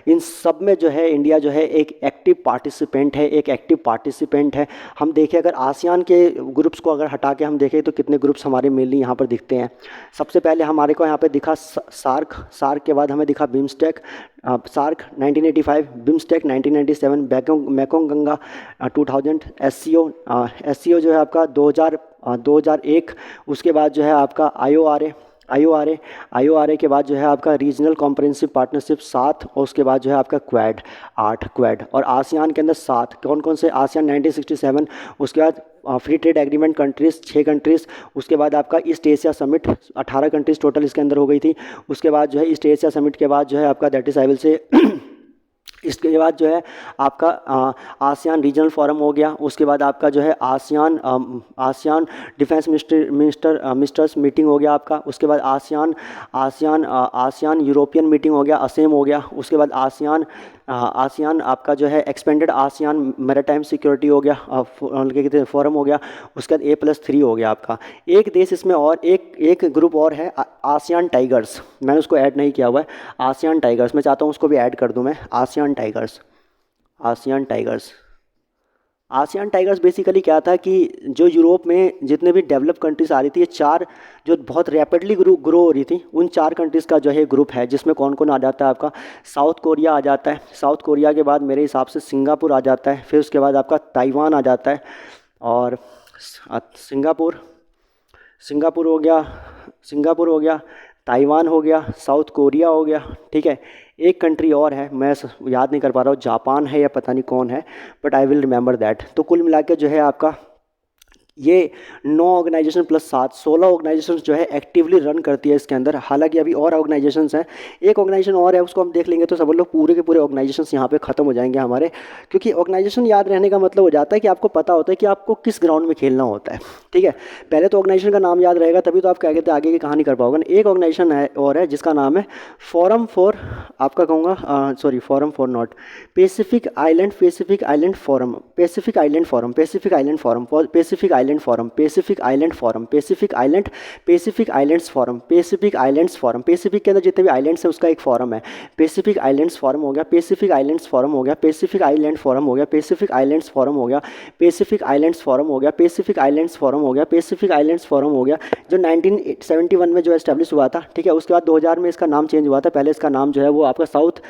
इन सब में जो है इंडिया जो है एक एक्टिव पार्टिसिपेंट है। हम देखें अगर आसियान के ग्रुप्स को अगर हटा के हम देखें तो कितने ग्रुप्स हमारे मेनली यहाँ पर दिखते हैं। सबसे पहले हमारे को यहाँ पे दिखा सार्क के बाद हमें दिखा BIMSTEC, SAARC 1985, BIMSTEC 1997, Mekong Ganga 2000, SCO जो है आपका 2001। उसके बाद जो है आपका आई ओ आर ए के बाद जो है आपका रीजनल कॉम्प्रेंसिव पार्टनरशिप 7, और उसके बाद जो है आपका क्वेड 8 और आसियान के अंदर 7 कौन कौन से, आसियान 1967। उसके बाद free trade agreement countries 6 countries. उसके बाद आपका east Asia summit 18 countries total इसके अंदर हो गई थी। उसके बाद जो है ईस्ट एशिया समिट के बाद जो है आपका दैट इज़ आई विल से इसके बाद जो है आपका आसियान रीजनल फोरम हो गया। उसके बाद आपका जो है आसियान डिफेंस मिनिस्टर्स मीटिंग हो गया आपका। उसके बाद आसियान यूरोपियन मीटिंग हो गया, असेम हो गया। उसके बाद आसियान आपका जो है एक्सपेंडेड आसियान मैरीटाइम सिक्योरिटी हो गया, क्या कहते हैं फोरम हो गया। उसके बाद A+3 हो गया आपका। एक देश इसमें और एक ग्रुप और है, आसियान टाइगर्स, मैंने उसको ऐड नहीं किया हुआ है। आसियान टाइगर्स मैं चाहता हूँ उसको भी ऐड कर दूँ मैं, आसियान टाइगर्स बेसिकली क्या था कि जो यूरोप में जितने भी डेवलप कंट्रीज़ आ रही थी, ये 4 जो बहुत रैपिडली ग्रो हो रही थी, उन 4 कंट्रीज़ का जो है ग्रुप है, जिसमें कौन कौन आ जाता है आपका साउथ कोरिया आ जाता है। साउथ कोरिया के बाद मेरे हिसाब से सिंगापुर आ जाता है। फिर उसके बाद आपका ताइवान आ जाता है, और सिंगापुर हो गया, ताइवान हो गया, साउथ कोरिया हो गया, ठीक है। एक कंट्री और है, मैं याद नहीं कर पा रहा हूँ, जापान है या पता नहीं कौन है, but I will remember that. तो कुल मिला के जो है आपका ये 9 ऑर्गेनाइजेशन प्लस 7, 16 ऑर्गेनाइजेशन जो है एक्टिवली रन करती है इसके अंदर। हालांकि अभी और ऑर्गेनाइजेशंस हैं, एक ऑर्गेनाइजेशन और है, उसको हम देख लेंगे तो सब लोग पूरे के पूरे ऑर्गेनाइजेशंस यहाँ पे खत्म हो जाएंगे हमारे। क्योंकि ऑर्गेनाइजेशन याद रहने का मतलब हो जाता है कि आपको पता होता है कि आपको किस ग्राउंड में खेलना होता है, ठीक है। पहले तो ऑर्गेनाइजेशन का नाम याद रहेगा तभी तो आप क्या कहते हैं आगे की कहानी कर पाओगे ना। एक ऑर्गेनाइजेशन है और है जिसका नाम है फोरम फॉर, आपका कहूँगा sorry, forum for not, Pacific island, Pacific island forum, Pacific island forum, Pacific island forum, Pacific island forum, Pacific island forum, Pacific island, Pacific islands forum, Pacific islands forum, Pacific के अंदर जितने भी islands हैं उसका एक forum है। Pacific islands forum हो गया, पैसिफिक आइलैंड्स फोरम हो गया, पैसिफिक आइलैंड फोरम हो गया, पैसिफिक आइलैंड्स फोरम हो गया, पैसिफिक आइलैंड्स फोरम हो गया, पैसिफिक आइलैंड्स फोरम हो गया, पैसिफिक आइलैंड्स फोरम हो गया, जो 1971 में जो एस्टेब्लिश हुआ था, ठीक है। उसके बाद 2000 में इसका नाम चेंज हुआ था। पहले इसका नाम जो है वो आपका साउथ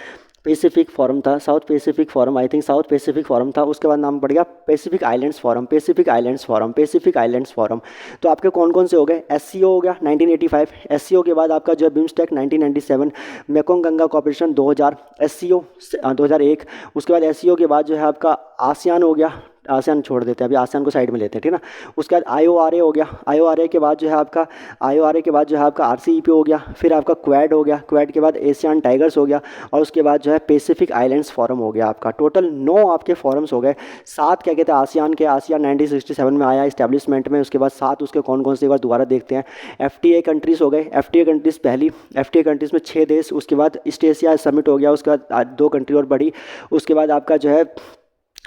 पैसिफिक फोरम था, south Pacific forum, I think south Pacific forum था। उसके बाद नाम पड़ गया Pacific islands forum, Pacific islands forum, Pacific islands forum. तो आपके कौन कौन से हो गए? एससीओ हो गया 1985, एससीओ के बाद आपका जो है BIMSTEC 1997, Mekong Ganga corporation 2000, SCO 2001। उसके बाद एससीओ के बाद जो है आपका आसियान हो गया, आसियान छोड़ देते हैं अभी, आसियान को साइड में लेते हैं, ठीक है ना। उसके बाद आईओआरए हो गया, आईओआरए के बाद जो है आपका, आईओआरए के बाद जो है आपका आरसीईपी हो गया, फिर आपका क्वाड हो गया, क्वाड के बाद एशियान टाइगर्स हो गया, और उसके बाद जो है पैसिफिक आइलैंड्स फोरम हो गया। आपका टोटल 9 आपके फोरम्स हो गए। 7 क्या कहते हैं आसियान के, आसियान 1967 में आया इस्टेब्लिशमेंट में। उसके बाद 7 उसके कौन कौन से एक बार दोबारा देखते हैं। एफटीए कंट्रीज़ हो गए, एफटीए कंट्रीज़ पहली, एफटीए कंट्रीज़ में 6 देश। उसके बाद ईस्ट एशिया समिट हो गया, उसके बाद 2 कंट्री और बढ़ी। उसके बाद आपका जो है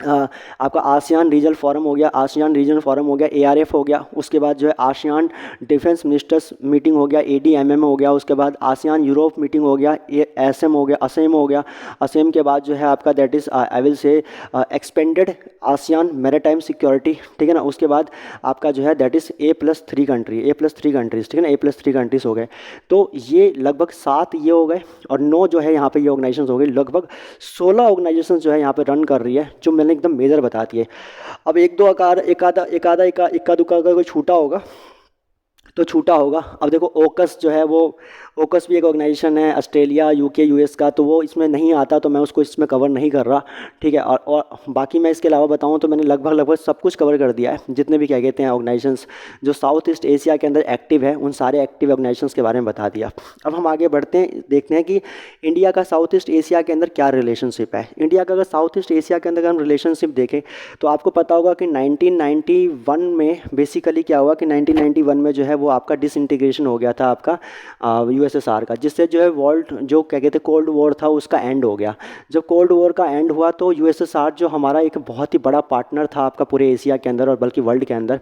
आपका आसियान रीजनल फोरम हो गया, आसियान रीजनल फोरम हो गया, एआरएफ हो गया। उसके बाद जो है आसियान डिफेंस मिनिस्टर्स मीटिंग हो गया, एडीएमएम हो गया। उसके बाद आसियान यूरोप मीटिंग हो गया, एसएम हो गया, असेम हो गया। असेम के बाद जो है आपका दैट इज़ आई विल से एक्सपेंडेड आसियान मैरीटाइम सिक्योरिटी, ठीक है ना। उसके बाद आपका जो है that is A+3 country, A+3 countries, ठीक है ना, A+3 कंट्रीज़ हो गए। तो ये लगभग 7 ये हो गए, और 9 जो है यहाँ पे ये ऑर्गेनाइजेशन हो गई। लगभग 16 ऑर्गेनाइजेशन जो है यहाँ पे रन कर रही है, जो मैंने एकदम मेजर बताती है। अब एक दो आकार इक्का दुक्का अगर कोई छूटा होगा तो छूटा होगा। अब देखो ओकस जो है वो, ओकस भी एक ऑर्गेनाइजेशन है ऑस्ट्रेलिया, यूके, यूएस का, तो वो इसमें नहीं आता, तो मैं उसको इसमें कवर नहीं कर रहा, ठीक है। और बाकी मैं इसके अलावा बताऊं तो मैंने लगभग सब कुछ कवर कर दिया है, जितने भी क्या कहते हैं ऑर्गेनाइजेशंस जो साउथ ईस्ट एशिया के अंदर एक्टिव है, उन सारे एक्टिव ऑर्गेनाइजेशंस के बारे में बता दिया। अब हम आगे बढ़ते हैं, देखते हैं कि इंडिया का साउथ ईस्ट एशिया के अंदर क्या रिलेशनशिप है। इंडिया का अगर साउथ ईस्ट एशिया के अंदर हम रिलेशनशिप देखें तो आपको पता होगा कि 1991 में बेसिकली क्या हुआ कि 1991 में जो है वो आपका डिसइंटीग्रेशन हो गया था आपका यूएसएसआर का, जिससे जो है वर्ल्ड जो क्या कहते हैं कोल्ड वॉर था उसका एंड हो गया। जब कोल्ड वॉर का एंड हुआ तो यूएसएसआर जो हमारा एक बहुत ही बड़ा पार्टनर था आपका पूरे एशिया के अंदर और बल्कि वर्ल्ड के अंदर,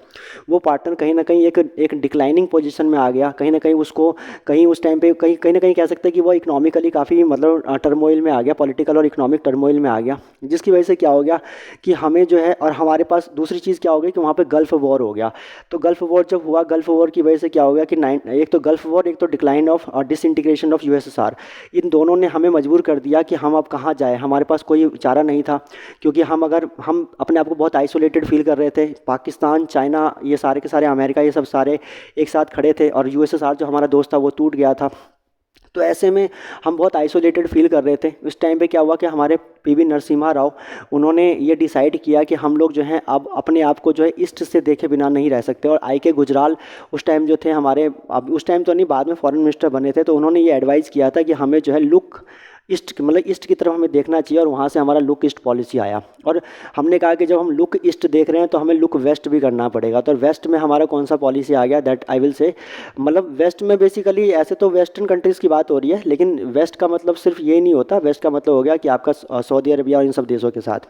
वो पार्टनर कहीं ना कहीं एक डिक्लाइनिंग पोजीशन में आ गया। कहीं ना कहीं उसको कहीं उस टाइम पे कहीं ना कहीं कह सकते हैं कि वो इकोनॉमिकली काफ़ी मतलब टर्मोइल में आ गया, पॉलिटिकल और इकोनॉमिक टर्मोइल में आ गया, जिसकी वजह से क्या हो गया कि हमें जो है, और हमारे पास दूसरी चीज़ क्या हो गई कि वहाँ पे गल्फ़ वॉर हो गया। तो गल्फ़ वॉर जब हुआ, गल्फ़ वॉर की वजह से क्या हो गया कि एक तो गल्फ़ वॉर, एक तो decline of disintegration of USSR, इन दोनों ने हमें मजबूर कर दिया कि हम अब कहाँ जाए। हमारे पास कोई चारा नहीं था, क्योंकि हम अपने आप को बहुत आइसोलेटेड फील कर रहे थे। पाकिस्तान, चाइना, ये सारे के सारे, अमेरिका, ये सब सारे एक साथ खड़े थे, और यूएसएसआर जो हमारा दोस्त था वो टूट गया था। तो ऐसे में हम बहुत आइसोलेटेड फील कर रहे थे। उस टाइम पे क्या हुआ कि हमारे पीवी नरसिम्हा राव, उन्होंने ये डिसाइड किया कि हम लोग जो हैं अब अपने आप को जो है ईस्ट से देखे बिना नहीं रह सकते। और आई के गुजराल उस टाइम जो थे हमारे, अब उस टाइम तो नहीं, बाद में फॉरेन मिनिस्टर बने थे, तो उन्होंने ये एडवाइस किया था कि हमें जो है लुक ईस्ट, मतलब ईस्ट की तरफ हमें देखना चाहिए, और वहाँ से हमारा लुक ईस्ट पॉलिसी आया। और हमने कहा कि जब हम लुक ईस्ट देख रहे हैं तो हमें लुक वेस्ट भी करना पड़ेगा। तो वेस्ट में हमारा कौन सा पॉलिसी आ गया, दैट आई विल से, मतलब वेस्ट में बेसिकली ऐसे तो वेस्टर्न कंट्रीज़ की बात हो रही है, लेकिन वेस्ट का मतलब सिर्फ ये नहीं होता। वेस्ट का मतलब हो गया कि आपका सऊदी अरबिया और इन सब देशों के साथ।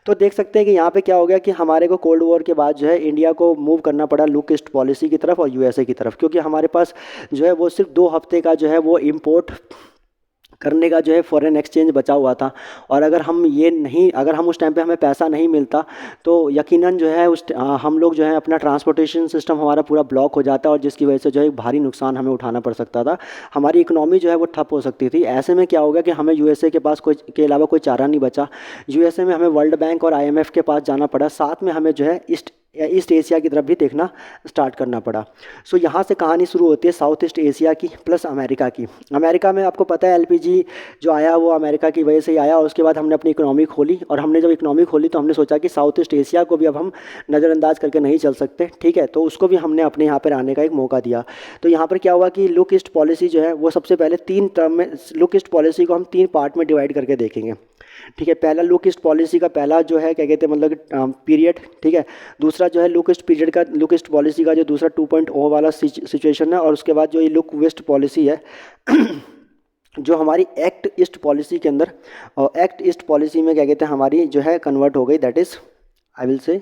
तो देख सकते हैं कि यहाँ पे क्या हो गया कि हमारे को कोल्ड वॉर के बाद जो है इंडिया को मूव करना पड़ा लुक ईस्ट पॉलिसी की तरफ और यूएसए की तरफ, क्योंकि हमारे पास जो है वो सिर्फ 2 हफ्ते का जो है वो इम्पोर्ट करने का जो है फॉरेन एक्सचेंज बचा हुआ था। और अगर हम उस टाइम पे हमें पैसा नहीं मिलता तो यकीनन जो है हम लोग जो है अपना ट्रांसपोर्टेशन सिस्टम हमारा पूरा ब्लॉक हो जाता, और जिसकी वजह से जो है भारी नुकसान हमें उठाना पड़ सकता था। हमारी इकोनॉमी जो है वो ठप हो सकती थी। ऐसे में क्या हो गया कि हमें यूएसए के पास के अलावा कोई चारा नहीं बचा। यूएसए में हमें वर्ल्ड बैंक और आईएमएफ के पास जाना पड़ा। साथ में हमें जो है ईस्ट ईस्ट एशिया की तरफ भी देखना स्टार्ट करना पड़ा। सो यहाँ से कहानी शुरू होती है साउथ ईस्ट एशिया की प्लस अमेरिका की। अमेरिका में आपको पता है एलपीजी जो आया वो अमेरिका की वजह से ही आया। उसके बाद हमने अपनी इकोनॉमी खोली, और हमने जब इकोनॉमी खोली तो हमने सोचा कि साउथ ईस्ट एशिया को भी अब हम नज़रअंदाज करके नहीं चल सकते, ठीक है। तो उसको भी हमने अपने यहाँ पर आने का एक मौका दिया। तो यहाँ पर क्या हुआ कि लुक ईस्ट पॉलिसी जो है वो सबसे पहले 3 टर्म में, लुक ईस्ट पॉलिसी को हम 3 पार्ट में डिवाइड करके देखेंगे, ठीक है। पहला लुक ईस्ट पॉलिसी का पहला जो है क्या कहते हैं मतलब पीरियड, ठीक है। दूसरा जो है लुक ईस्ट पीरियड का, लुक ईस्ट पॉलिसी का जो दूसरा 2.0 वाला सिचुएशन है, और उसके बाद जो ये लुक वेस्ट पॉलिसी है जो हमारी एक्ट ईस्ट पॉलिसी के अंदर, और एक्ट ईस्ट पॉलिसी में क्या कहते हैं हमारी जो है कन्वर्ट हो गई, दैट इज़ आई विल से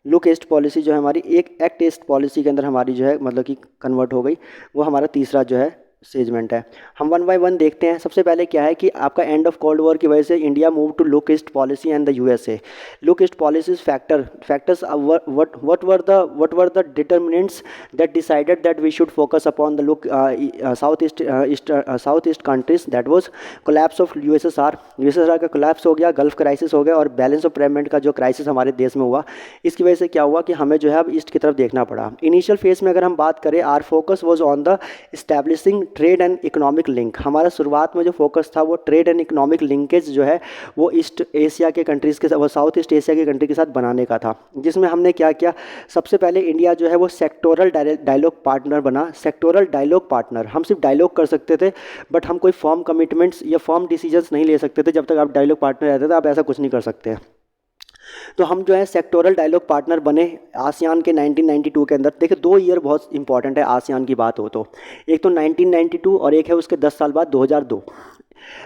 लुक ईस्ट पॉलिसी जो है हमारी एक एक्ट ईस्ट पॉलिसी के अंदर हमारी जो है मतलब कि कन्वर्ट हो गई। वो हमारा तीसरा जो है सेजमेंट है। हम 1 बाय 1 देखते हैं। सबसे पहले क्या है कि आपका एंड ऑफ कोल्ड वॉर की वजह से India move to look east policy and the USA. Look east policies factors what were the determinants that decided that we should focus upon the look southeast countries, that was collapse of USSR का collapse हो गया, gulf crisis हो गया, और balance of payment का जो crisis हमारे देश में हुआ। इसकी वजह से क्या हुआ कि हमें जो है अब ईस्ट की तरफ देखना पड़ा। इनिशियल फेज में अगर हम बात करें, our focus was on the establishing trade and economic link. हमारा शुरुआत में जो फोकस था वो ट्रेड एंड इकोनॉमिक लिंकेज जो है वो ईस्ट एशिया के कंट्रीज़ के साथ, वो साउथ ईस्ट एशिया के कंट्री के साथ बनाने का था, जिसमें हमने क्या किया। सबसे पहले इंडिया जो है वो सेक्टोरल डायलॉग पार्टनर बना। सेक्टोरल डायलॉग पार्टनर, हम सिर्फ डायलॉग कर सकते थे, बट हम कोई फॉर्म कमिटमेंट्स या फॉर्म डिसीजंस नहीं ले सकते थे। जब तक आप डायलॉग पार्टनर रहते थे आप ऐसा कुछ नहीं कर सकते। तो हम जो है सेक्टोरल डायलॉग पार्टनर बने आसियान के 1992 के अंदर। देखिए 2 ईयर बहुत इंपॉर्टेंट है आसियान की बात हो तो, एक तो 1992 और एक है उसके 10 साल बाद 2002।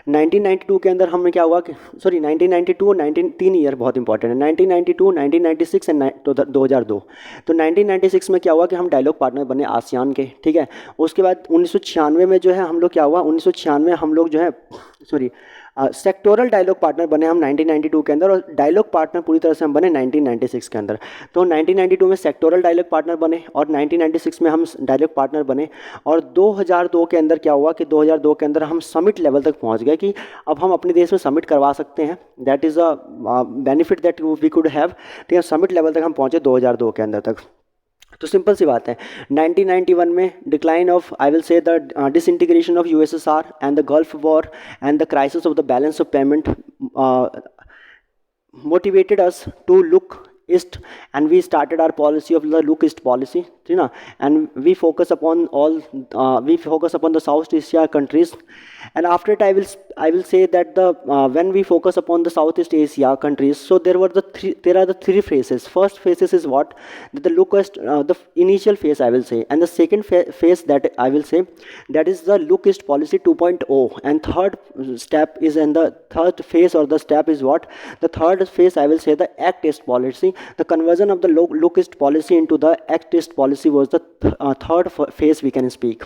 1992 के अंदर हमें क्या हुआ कि 1992 और 3 ईयर बहुत इंपॉर्टेंट है, 1992, 1996 एंड 2002। तो 1996 में क्या हुआ कि हम डायलॉग पार्टनर बने आसियान के, ठीक है। उसके बाद 1996 में जो है हम लोग क्या हुआ, 1996 हम लोग जो है सेक्टोरल डायलॉग पार्टनर बने हम 1992 के अंदर, और डायलॉग पार्टनर पूरी तरह से हम बने 1996 के अंदर। तो 1992 में सेक्टोरल डायलॉग पार्टनर बने और 1996 में हम डायलॉग पार्टनर बने। और 2002 के अंदर क्या हुआ कि 2002 के अंदर हम समिट लेवल तक पहुंच गए कि अब हम अपने देश में समिट करवा सकते हैं। That is a benefit that we could have, ठीक है। समिट लेवल तक हम पहुँचे 2002 के अंदर तक। तो सिंपल सी बात है, 1991 में decline of I will say the disintegration of USSR and the gulf war and the crisis of the balance of payment motivated us to look east, and we started our policy of the look east policy, you know, and we focus upon the South Asia countries. And after it I will say that the when we focus upon the Southeast Asia countries, so there are the three phases. First phases is what, the look east, the initial phase I will say, and the second phase that I will say, that is the look east policy 2.0, and third step is, and the third phase or the step is what, the third phase I will say the act east policy. The conversion of the look east policy into the act east policy was the third phase we can speak.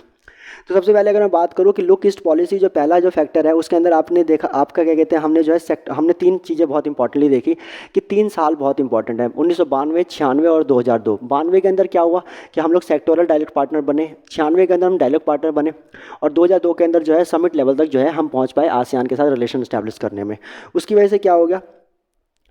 तो सबसे पहले अगर मैं बात करूँ कि look east policy जो पहला जो फैक्टर है उसके अंदर आपने देखा, आपका क्या कहते हैं, हमने जो है हमने 3 चीज़ें बहुत इंपॉर्टेंटली देखी कि 3 साल बहुत इंपॉर्टेंट है, 1992, 96 और 2002। 92 के अंदर क्या हुआ कि हम लोग सेक्टोरल डायलॉग पार्टनर बने, 96 के अंदर हम डायलॉग पार्टनर बने, और 2002 के अंदर जो है समिट लेवल तक जो है हम पहुँच पाए आसियान के साथ रिलेशन इस्टेब्लिश करने में। उसकी वजह से क्या हो गया,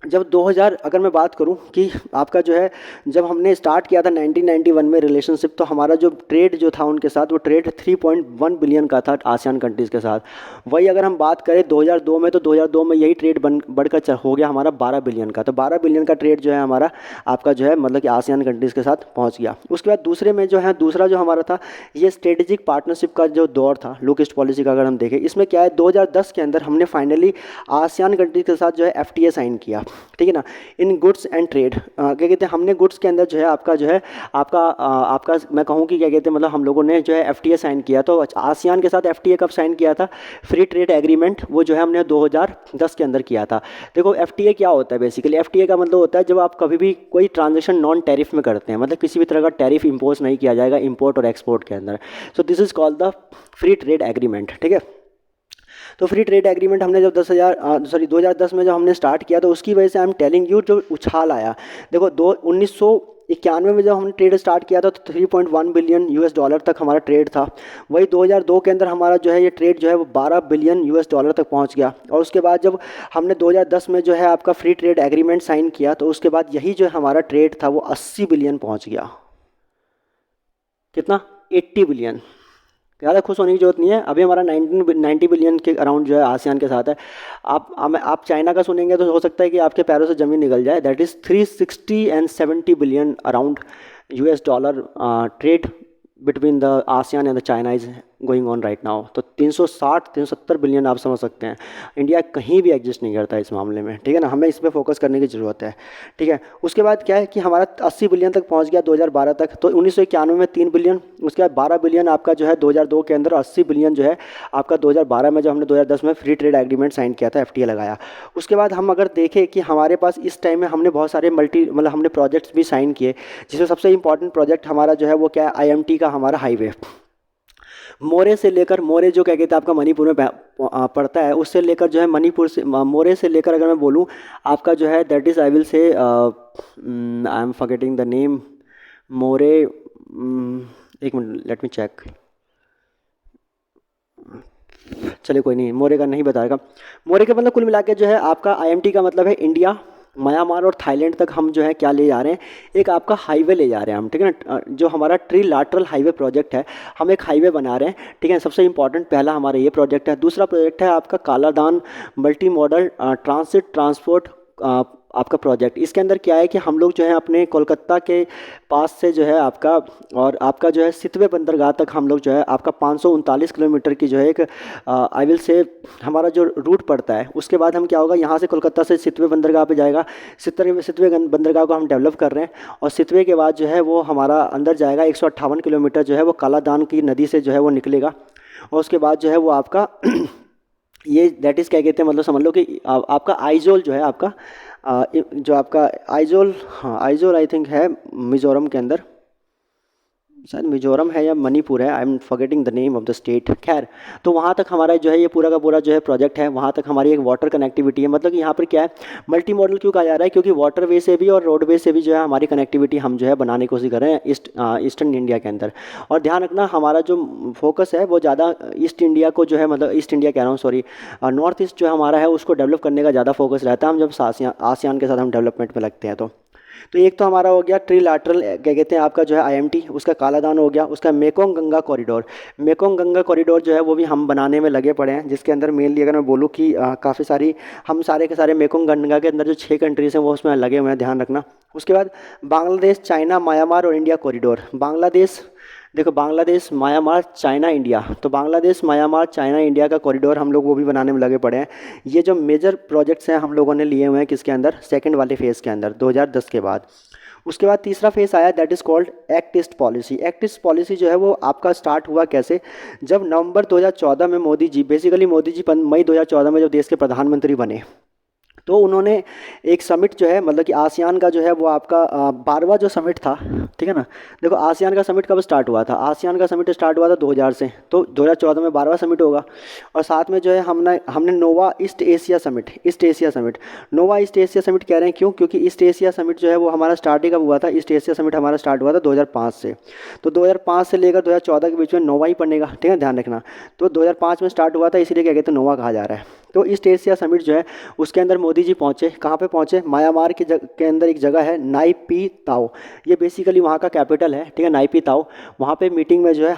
जब 2000 अगर मैं बात करूं कि आपका जो है जब हमने स्टार्ट किया था 1991 में रिलेशनशिप, तो हमारा जो ट्रेड जो था उनके साथ वो ट्रेड 3.1 बिलियन का था आसियान कंट्रीज़ के साथ। वही अगर हम बात करें 2002 में, तो 2002 में यही ट्रेड बढ़कर हो गया हमारा 12 बिलियन का। तो 12 बिलियन का ट्रेड जो है हमारा आपका जो है मतलब कि आसियान कंट्रीज़ के साथ पहुँच गया। उसके बाद दूसरे में जो है दूसरा जो हमारा था ये स्ट्रेटेजिक पार्टनरशिप का जो दौर था लुक ईस्ट पॉलिसी का, अगर हम देखें इसमें क्या है 2010 के अंदर हमने फाइनली आसियान कंट्रीज़ के साथ जो है FTA साइन किया, ठीक है ना, इन गुड्स एंड ट्रेड। क्या कहते हैं, हमने गुड्स के अंदर जो है आपका मैं कहूँ कि क्या कहते हैं मतलब हम लोगों ने जो है FTA साइन किया। तो आसियान के साथ FTA कब साइन किया था, फ्री ट्रेड एग्रीमेंट, वो जो है हमने 2010 के अंदर किया था। देखो FTA क्या होता है, बेसिकली FTA का मतलब होता है जब आप कभी भी कोई ट्रांजेक्शन नॉन टैरिफ में करते हैं, मतलब किसी भी तरह का टैरिफ इम्पोज नहीं किया जाएगा इंपोर्ट और एक्सपोर्ट के अंदर। So this is called the free trade agreement, ठीक है। तो फ्री ट्रेड एग्रीमेंट हमने जब 2010 में जब हमने स्टार्ट किया, तो उसकी वजह से आई एम टेलिंग यू जो उछाल आया, देखो 1900 1991 में जब हमने ट्रेड स्टार्ट किया था तो 3.1 बिलियन यूएस डॉलर तक हमारा ट्रेड था। वही 2002 के अंदर हमारा जो है ये ट्रेड जो है वो 12 बिलियन यूएस डॉलर तक पहुंच गया। और उसके बाद जब हमने 2010 में जो है आपका फ्री ट्रेड एग्रीमेंट साइन किया तो उसके बाद यही जो हमारा ट्रेड था वो 80 बिलियन पहुंच गया। कितना? 80 बिलियन। ज़्यादा खुश होने की जरूरत नहीं है, अभी हमारा 90 बिलियन के अराउंड जो है आसियान के साथ है। आप चाइना का सुनेंगे तो हो सकता है कि आपके पैरों से ज़मीन निकल जाए। That is 360 and 70 billion around US dollar trade between the ASEAN and the China is going on right now. तो 370 बिलियन आप समझ सकते हैं। इंडिया कहीं भी एग्जिस्ट नहीं करता इस मामले में, ठीक है ना। हमें इस पर फोकस करने की ज़रूरत है, ठीक है। उसके बाद क्या है कि हमारा 80 बिलियन तक पहुंच गया 2012 तक। तो 1991 में 3 बिलियन, उसके बाद 12 बिलियन आपका जो है 2002 के अंदर, 80 बिलियन जो है आपका 2012 में, जब हमने 2010 में फ्री ट्रेड एग्रीमेंट साइन किया था, एफटीए लगाया। उसके बाद हम अगर देखें कि हमारे पास इस टाइम में हमने बहुत सारे हमने प्रोजेक्ट्स भी साइन किए, जिसमें सबसे इंपॉर्टेंट प्रोजेक्ट हमारा जो है वो क्या है, आईएमटी का हमारा हाईवे मोरे से लेकर, मोरे जो क्या कहते हैं आपका मणिपुर में पड़ता है, उससे लेकर जो है मणिपुर से, मोरे से लेकर अगर मैं बोलूँ आपका जो है that is I will say I am forgetting the name, More, एक मिनट लेट मी चेक, चलिए कोई नहीं, मोरे का नहीं बताएगा। मोरे का मतलब कुल मिला के जो है आपका आईएमटी का मतलब है इंडिया, म्यांमार और थाईलैंड तक हम जो है क्या ले जा रहे हैं, एक आपका हाईवे ले जा रहे हैं हम, ठीक है ना। जो हमारा ट्रिलैटरल हाईवे प्रोजेक्ट है, हम एक हाईवे बना रहे हैं, ठीक है। सबसे इंपॉर्टेंट पहला हमारा ये प्रोजेक्ट है। दूसरा प्रोजेक्ट है आपका Kaladan multi modal transit transport आपका प्रोजेक्ट। इसके अंदर क्या है कि हम लोग जो है अपने कोलकाता के पास से जो है आपका, और आपका जो है सितवे बंदरगाह तक हम लोग जो है आपका 539 किलोमीटर की जो है एक आई विल से हमारा जो रूट पड़ता है। उसके बाद हम क्या होगा, यहाँ से कोलकाता से सितवे बंदरगाह पे जाएगा। सितवे बंदरगाह को हम डेवलप कर रहे हैं, और सितवे के बाद जो है वो हमारा अंदर जाएगा 158 किलोमीटर जो है वो कालादान की नदी से जो है वो निकलेगा। और उसके बाद जो है वो आपका ये दैट इज़ क्या कहते हैं, मतलब समझ लो कि आपका आइजोल जो है आपका जो आपका आइजोल, हाँ आइजोल आई थिंक है मिज़ोरम के अंदर, शायद मिजोरम है या मणिपुर है, आई am forgetting the name of the state. खैर, तो वहाँ तक हमारा जो है ये पूरा का पूरा जो है प्रोजेक्ट है, वहाँ तक हमारी एक वाटर कनेक्टिविटी है। मतलब कि यहाँ पर क्या है, मल्टी मॉडल क्यों कहा जा रहा है, क्योंकि वाटरवे से भी और रोडवे से भी जो है हमारी कनेक्टिविटी हम जो है बनाने की कोशिश कर रहे हैं ईस्टर्न इंडिया के अंदर। और ध्यान रखना, हमारा जो फोकस है वो ज़्यादा ईस्ट इंडिया को जो है, मतलब ईस्ट इंडिया कह रहा हूँ सॉरी, नॉर्थ ईस्ट जो हमारा है उसको डेवलप करने का ज़्यादा फोकस रहता है हम जब आसियान के साथ हम डेवलपमेंट में लगते हैं। तो एक तो हमारा हो गया ट्रिलैटरल क्या कहते हैं आपका जो है आईएमटी, उसका कालादान हो गया। उसका Mekong Ganga corridor, Mekong Ganga corridor जो है वो भी हम बनाने में लगे पड़े हैं, जिसके अंदर मेनली अगर मैं बोलूँ कि काफ़ी सारी, हम सारे के सारे मेकोंग गंगा के अंदर जो 6 कंट्रीज़ हैं वो उसमें लगे हुए हैं, ध्यान रखना। उसके बाद बांग्लादेश, चाइना, म्यांमार और इंडिया कॉरिडोर। बांग्लादेश, देखो बांग्लादेश, म्यांमार, चाइना, इंडिया, तो बांग्लादेश, म्यांमार, चाइना, इंडिया का कॉरिडोर हम लोग वो भी बनाने में लगे पड़े हैं। ये जो मेजर प्रोजेक्ट्स हैं हम लोगों ने लिए हुए हैं किसके अंदर, सेकंड वाले फेज़ के अंदर 2010 के बाद। उसके बाद तीसरा फेज़ आया, that is called act east policy. Act east policy जो है वो आपका स्टार्ट हुआ कैसे, जब नवंबर 2014 में मोदी जी, बेसिकली मोदी जी मई 2014 में जब देश के प्रधानमंत्री बने, तो उन्होंने एक समिट जो है, मतलब कि आसियान का जो है वो आपका 12वां जो समिट था, ठीक है ना। देखो आसियान का समिट कब स्टार्ट हुआ था, आसियान का समिट स्टार्ट हुआ था 2000 से, तो 2014 में 12वां समिट होगा। और साथ में जो है हमने नोवा ईस्ट एशिया समिट, नोवा ईस्ट एशिया समिट कह रहे हैं क्यों, क्योंकि ईस्ट एशिया समिट जो है वो हमारा स्टार्ट ही कब हुआ था, ईस्ट एशिया समिट हमारा स्टार्ट हुआ था 2005 से। तो 2005 से लेकर 2014 के बीच में नोवा ही पड़ेगा, ठीक है, ध्यान रखना। तो 2005 में स्टार्ट हुआ था, इसीलिए क्या कहते हैं नोवा कहा जा रहा है। तो ईस्ट एशिया समिट जो है उसके अंदर मोदी जी पहुँचे, कहाँ पे पहुँचे, म्यांमार के अंदर एक जगह है नाइपी ताओ, ये बेसिकली वहाँ का कैपिटल है, ठीक है, नाइपी ताओ। वहाँ पे मीटिंग में जो है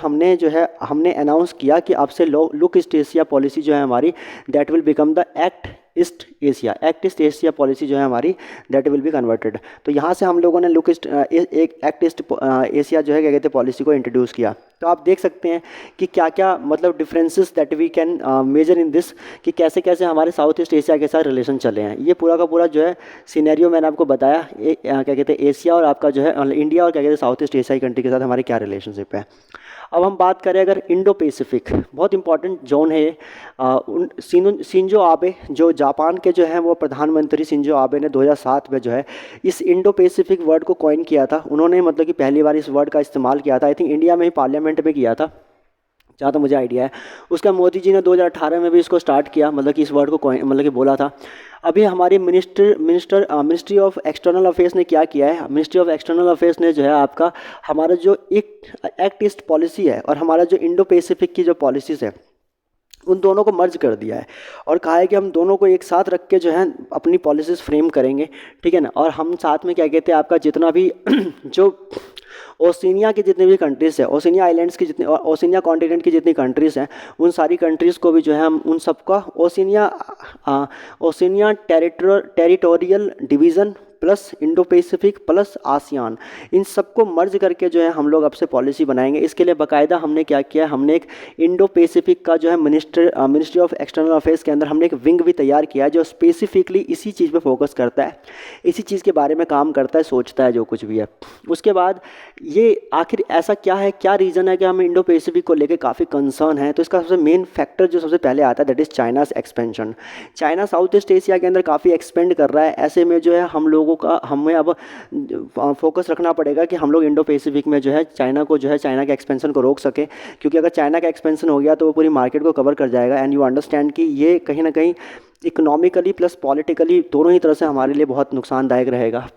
हमने अनाउंस किया कि अब से लुक ईस्ट एशिया पॉलिसी जो है हमारी, that will become the act east Asia policy जो है हमारी, दैट विल बी कन्वर्टेड। तो यहाँ से हम लोगों ने लुक ईस्ट एक एक्ट ईस्ट एशिया जो है क्या कहते हैं पॉलिसी को इंट्रोड्यूस किया। तो आप देख सकते हैं कि क्या क्या मतलब differences that we can measure in this, कि कैसे कैसे हमारे साउथ ईस्ट एशिया के साथ रिलेशन चले हैं। ये पूरा का पूरा जो है सिनेरियो मैंने आपको बताया, क्या कहते हैं एशिया और आपका जो है इंडिया और क्या कहते हैं साउथ ईस्ट एशियाई कंट्री के साथ हमारे क्या रिलेशनशिप है। अब हम बात करें अगर इंडो पैसिफिक, बहुत इंपॉर्टेंट जोन है ये। शिंजो आबे जो जापान के जो हैं वो प्रधानमंत्री शिंजो आबे ने 2007 में जो है इस इंडो पैसिफिक वर्ड को कॉइन किया था उन्होंने, मतलब कि पहली बार इस वर्ड का इस्तेमाल किया था, आई थिंक इंडिया में ही पार्लियामेंट में किया था जहाँ तो मुझे आइडिया है। उसका मोदी जी ने 2018 में भी इसको स्टार्ट किया, मतलब कि इस वर्ड को मतलब कि बोला था। अभी हमारी मिनिस्ट्री ऑफ एक्सटर्नल अफेयर्स ने क्या किया है, मिनिस्ट्री ऑफ एक्सटर्नल अफेयर्स ने जो है आपका हमारा जो एक एक्ट ईस्ट पॉलिसी है और हमारा जो इंडो पैसिफिक की जो पॉलिसीज़ है उन दोनों को मर्ज कर दिया है और कहा है कि हम दोनों को एक साथ रख के जो है अपनी पॉलिसीज़ फ्रेम करेंगे, ठीक है ना। और हम साथ में क्या कहते हैं आपका जितना भी जो ओशिनिया की जितनी भी कंट्रीज़ है, ओशिनिया आइलैंड्स की जितनी ओशिनिया कॉन्टिनेंट की जितनी कंट्रीज़ हैं उन सारी कंट्रीज़ को भी जो है हम उन सबका Oceania territorial division plus Indo Pacific plus ASEAN, इन सबको मर्ज करके जो है हम लोग अब से पॉलिसी बनाएंगे। इसके लिए बाकायदा हमने क्या किया है, हमने एक इंडो पैसिफिक का जो है मिनिस्ट्री ऑफ एक्सटर्नल अफेयर्स के अंदर हमने एक विंग भी तैयार किया है जो स्पेसिफिकली इसी चीज़ पे फोकस करता है, इसी चीज़ के बारे में काम करता है, सोचता है जो कुछ भी है। उसके बाद ये आखिर ऐसा क्या है, क्या रीज़न है कि हमें इंडो पैसिफिक को लेकर काफ़ी कंसर्न है, तो इसका सबसे मेन फैक्टर जो सबसे पहले आता है that is China's expansion. China south east Asia के अंदर काफ़ी एक्सपेंड कर रहा है, ऐसे में जो है हमें अब फोकस रखना पड़ेगा कि हम लोग इंडो पैसिफिक में जो है चाइना के एक्सपेंशन को रोक सके, क्योंकि अगर चाइना का एक्सपेंशन हो गया तो वो पूरी मार्केट को कवर कर जाएगा। एंड यू अंडरस्टैंड कि ये कहीं ना कहीं इकोनॉमिकली प्लस पॉलिटिकली दोनों ही तरह से हमारे लिए बहुत नुकसानदायक रहेगा।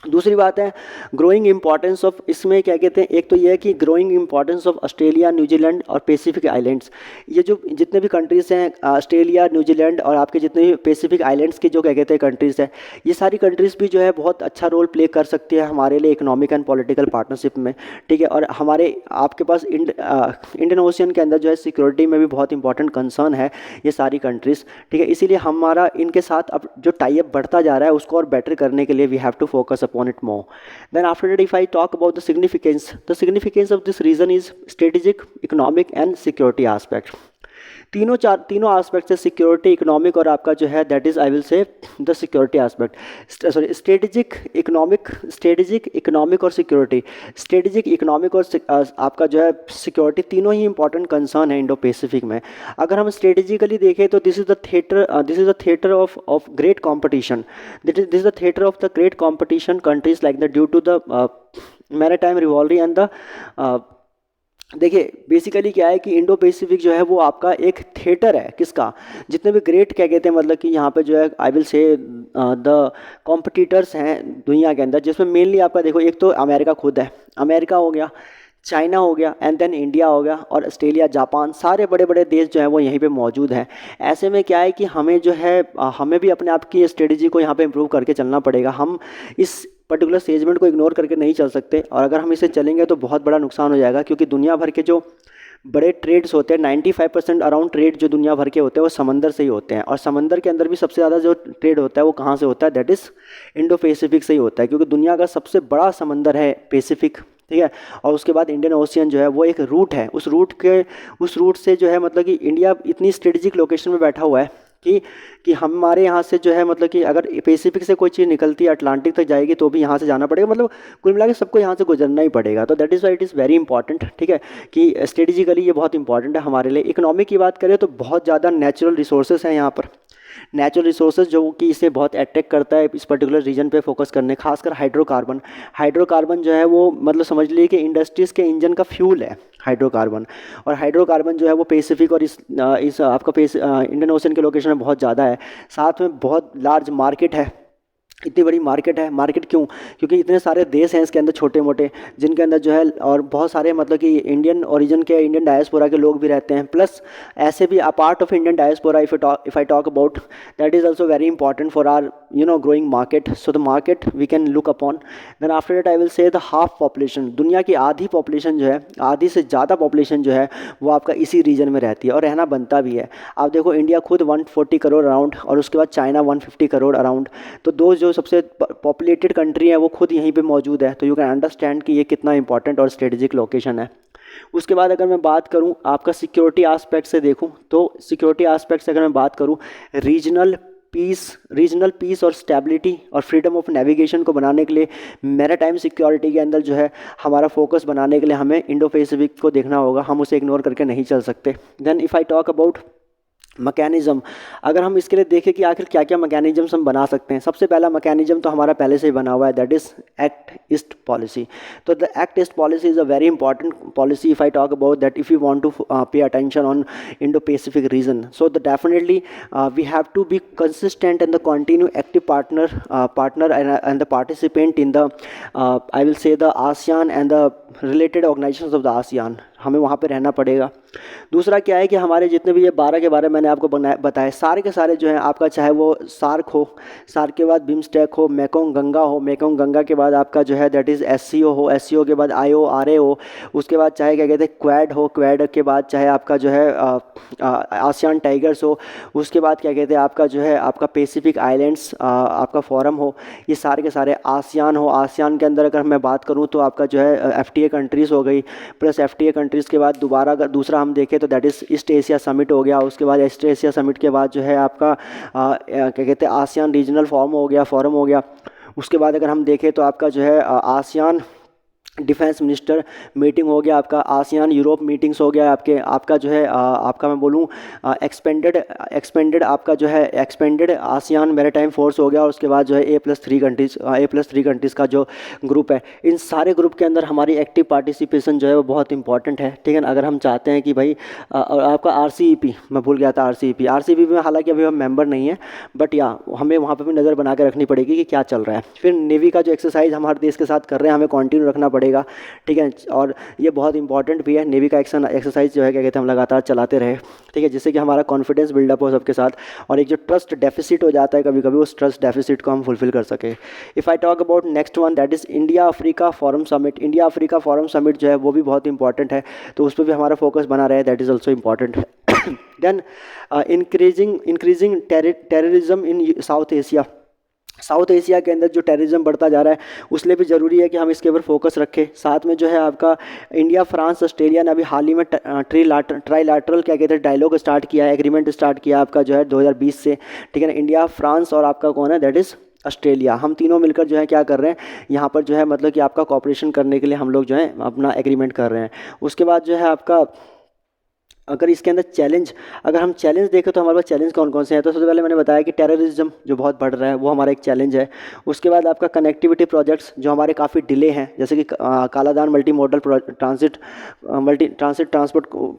दूसरी बात है ग्रोइंग इंपॉर्टेंस ऑफ, इसमें क्या कहते हैं, एक तो ये है कि growing importance of Australia, New Zealand और पैसिफिक आइलैंड्स। ये जो जितने भी कंट्रीज़ हैं ऑस्ट्रेलिया, न्यूजीलैंड और आपके जितने भी पैसिफिक आइलैंड्स की जो क्या कहते हैं कंट्रीज़ हैं, ये सारी कंट्रीज़ भी जो है बहुत अच्छा रोल प्ले कर सकती है हमारे लिए इकोनॉमिक एंड पॉलिटिकल पार्टनरशिप में, ठीक है। और हमारे आपके पास इंडियन ओशियन के अंदर जो है सिक्योरिटी में भी बहुत इंपॉर्टेंट कंसर्न है ये सारी कंट्रीज़, ठीक है। इसीलिए हमारा इनके साथ अब जो टाई अप बढ़ता जा रहा है उसको और बेटर करने के लिए we have to focus upon it more. Then after that, if I talk about the significance of this region is strategic, economic and security aspect. तीनों आस्पेक्ट से सिक्योरिटी, इकोनॉमिक और आपका जो है that is I will say the security aspect, sorry strategic, economic और security. Strategic, economic और आपका जो है सिक्योरिटी, तीनों ही इंपॉर्टेंट कंसर्न है इंडो पैसिफिक में। अगर हम स्ट्रेटेजिकली देखें तो this is the theatre of great competition, this is the theatre of the great competition countries like the due to the maritime rivalry and the देखिए basically क्या है कि इंडो पैसिफिक जो है वो आपका एक थिएटर है किसका, जितने भी ग्रेट क्या कहते हैं मतलब कि यहाँ पे जो है आई विल से द कॉम्पिटिटर्स हैं दुनिया के अंदर, जिसमें मेनली आपका देखो एक तो अमेरिका खुद है, अमेरिका हो गया, चाइना हो गया एंड देन इंडिया हो गया और ऑस्ट्रेलिया, जापान, सारे बड़े बड़े देश जो हैं वो यहीं पे मौजूद हैं। ऐसे में क्या है कि हमें जो है हमें भी अपने आप की स्ट्रेटजी को यहाँ पे इम्प्रूव करके चलना पड़ेगा। हम इस पर्टिकुलर सेगमेंट को इग्नोर करके नहीं चल सकते और अगर हम इसे चलेंगे तो बहुत बड़ा नुकसान हो जाएगा, क्योंकि दुनिया भर के जो बड़े ट्रेड्स होते हैं 95% अराउंड ट्रेड जो दुनिया भर के होते हैं वो समंदर से ही होते हैं, और समंदर के अंदर भी सबसे ज़्यादा जो ट्रेड होता है वो कहाँ से होता है, दैट इज़ इंडो पैसिफिक से ही होता है, क्योंकि दुनिया का सबसे बड़ा समंदर है पैसिफिक, ठीक है। और उसके बाद इंडियन ओशियन जो है वो एक रूट है, उस रूट से जो है मतलब कि इंडिया इतनी स्ट्रेटेजिक लोकेशन में बैठा हुआ है कि हमारे यहाँ से जो है मतलब कि अगर पैसिफिक से कोई चीज़ निकलती है अटलांटिक तक जाएगी तो भी यहाँ से जाना पड़ेगा, मतलब कुल मिला के सबको यहाँ से गुजरना ही पड़ेगा। तो that is why it is very important, ठीक है, कि स्ट्रेटेजिकली ये बहुत इंपॉर्टेंट है हमारे लिए। इकोनॉमिक की बात करें तो बहुत ज़्यादा नेचुरल रिसोर्सेज हैं यहाँ पर, नेचुरल रिसोर्सेज जो कि इसे बहुत अट्रैक्ट करता है इस पर्टिकुलर रीजन पे फोकस करने, खासकर हाइड्रोकार्बन जो है वो मतलब समझ लीजिए कि इंडस्ट्रीज़ के इंजन का फ्यूल है हाइड्रोकार्बन, और हाइड्रोकार्बन जो है वो पैसिफिक और इस आपका इंडियन ओशन के लोकेशन में बहुत ज़्यादा है। साथ में बहुत लार्ज मार्केट है, इतनी बड़ी मार्केट है, मार्केट क्यों, क्योंकि इतने सारे देश हैं इसके अंदर छोटे मोटे जिनके अंदर जो है और बहुत सारे मतलब कि इंडियन ओरिजिन के, इंडियन डायस्पोरा के लोग भी रहते हैं, प्लस ऐसे भी part of Indian diaspora if I talk about that is also very important for are growing market, so the market we can look upon. Then after that I will say the half population, दुनिया की आधी population जो है, आधी से ज़्यादा population जो है वो आपका इसी रीजन में रहती है और रहना बनता भी है। आप देखो इंडिया खुद 140 करोड़ अराउंड और उसके बाद चाइना 150 करोड़ अराउंड, तो दो जो सबसे पॉपुलेटेड कंट्री है वो खुद यहीं पे मौजूद है, तो यू कैन अंडरस्टैंड कि ये कितना इंपॉर्टेंट और स्ट्रेटेजिक लोकेशन है। उसके बाद अगर मैं बात करूं आपका सिक्योरिटी एस्पेक्ट से देखूं तो सिक्योरिटी एस्पेक्ट से अगर मैं बात करूं रीजनल पीस और स्टेबिलिटी और फ्रीडम ऑफ नेविगेशन को बनाने के लिए मैरीटाइम सिक्योरिटी के अंदर जो है हमारा फोकस बनाने के लिए हमें इंडो पैसिफिक को देखना होगा, हम उसे इग्नोर करके नहीं चल सकते। Then if I talk about mechanism, अगर हम इसके लिए देखें कि आखिर क्या क्या मैकेनिज़म्स हम बना सकते हैं, सबसे पहला मैकेनिज़्म तो हमारा पहले से ही बना हुआ है, that is act east policy. तो the act east policy is a very important policy if I talk about that, if you want to pay attention on Indo Pacific region, so the definitely we have to be consistent and the continue active partner and the participant in the I will say the ASEAN and the related organizations of the ASEAN, हमें वहाँ पे रहना पड़ेगा। दूसरा क्या है कि हमारे जितने भी ये 12 के बारे में मैंने आपको बताए, सारे के सारे जो हैं आपका, चाहे वो सार्क हो, सार्क के बाद बिम्स्टेक हो, मेकोंग गंगा हो, मेकोंग गंगा के बाद आपका जो है दैट इज़ SCO हो, SCO के बाद IORA हो, उसके बाद चाहे क्या कहते हैं क्वाड हो, क्वाड के बाद चाहे आपका जो है आसियान टाइगर्स हो, उसके बाद क्या कहते हैं आपका जो है आपका पैसिफिक आइलैंड्स आपका फोरम हो, ये सारे के सारे आसियान हो। आसियान के अंदर अगर मैं बात करूँ तो आपका जो है FTA कंट्रीज़ हो गई, प्लस FTA कंट्रीज़ के बाद दोबारा अगर दूसरा हम देखें तो that is east Asia summit हो गया। उसके बाद ईस्ट एशिया समिट के बाद जो है आपका क्या कहते हैं आसियान रीजनल फोरम हो गया। उसके बाद अगर हम देखें तो आपका जो है आसियान डिफेंस मिनिस्टर मीटिंग हो गया, आपका आसियान यूरोप मीटिंग्स हो गया, आपका जो है आपका मैं बोलूँ एक्सपेंडेड आपका जो है एक्सपेंडेड आसियान मैरीटाइम फोर्स हो गया। और उसके बाद जो है A+3 कंट्रीज़ का जो ग्रुप है, इन सारे ग्रुप के अंदर हमारी एक्टिव पार्टिसिपेशन जो है वो बहुत इंपॉर्टेंट है, ठीक है ना। अगर हम चाहते हैं कि भाई और आपका RCEP, मैं भूल गया था RCEP में हालांकि अभी हम मेंबर नहीं है, बट या हमें वहाँ पर भी नज़र बना के रखनी पड़ेगी कि क्या चल रहा है। फिर नेवी का जो एक्सरसाइज हमारे देश के साथ कर रहे हैं हमें कंटिन्यू रखना पड़ेगा, ठीक है। और ये बहुत इंपॉर्टेंट भी है, नेवी का एक्सरसाइज जो है क्या कहते हैं हम लगातार चलाते रहे, ठीक है, जिससे कि हमारा कॉन्फिडेंस बिल्डअप हो सबके साथ, और एक जो ट्रस्ट डेफिसिट हो जाता है कभी कभी, उस ट्रस्ट डेफिसिट को हम फुलफिल कर सके। If I talk about next one that is India Africa forum summit. India Africa forum summit जो है वो भी बहुत इंपॉर्टेंट है, तो उस पर भी हमारा फोकस बना रहे, that is also important. Then increasing terrorism in South Asia के अंदर जो टेररिज्म बढ़ता जा रहा है, उसलिए भी ज़रूरी है कि हम इसके ऊपर फोकस रखें। साथ में जो है आपका इंडिया, फ्रांस, ऑस्ट्रेलिया ने अभी हाल ही में ट्राईलैटरल क्या कहते हैं डायलॉग स्टार्ट किया है, एग्रीमेंट स्टार्ट किया आपका जो है 2020 से, ठीक है ना। इंडिया, फ्रांस और आपका कौन है, दैट इज़ ऑस्ट्रेलिया, हम तीनों मिलकर जो है क्या कर रहे हैं यहाँ पर जो है मतलब कि आपका कॉपरेशन करने के लिए हम लोग जो है अपना एग्रीमेंट कर रहे हैं। उसके बाद जो है आपका अगर इसके अंदर अगर हम चैलेंज देखें तो हमारे पास चैलेंज कौन कौन से हैं, तो सबसे पहले मैंने बताया कि टेररिज्म जो बहुत बढ़ रहा है वो हमारा एक चैलेंज है। उसके बाद आपका कनेक्टिविटी प्रोजेक्ट्स जो हमारे काफ़ी डिले हैं, जैसे कि Kaladan multi modal transport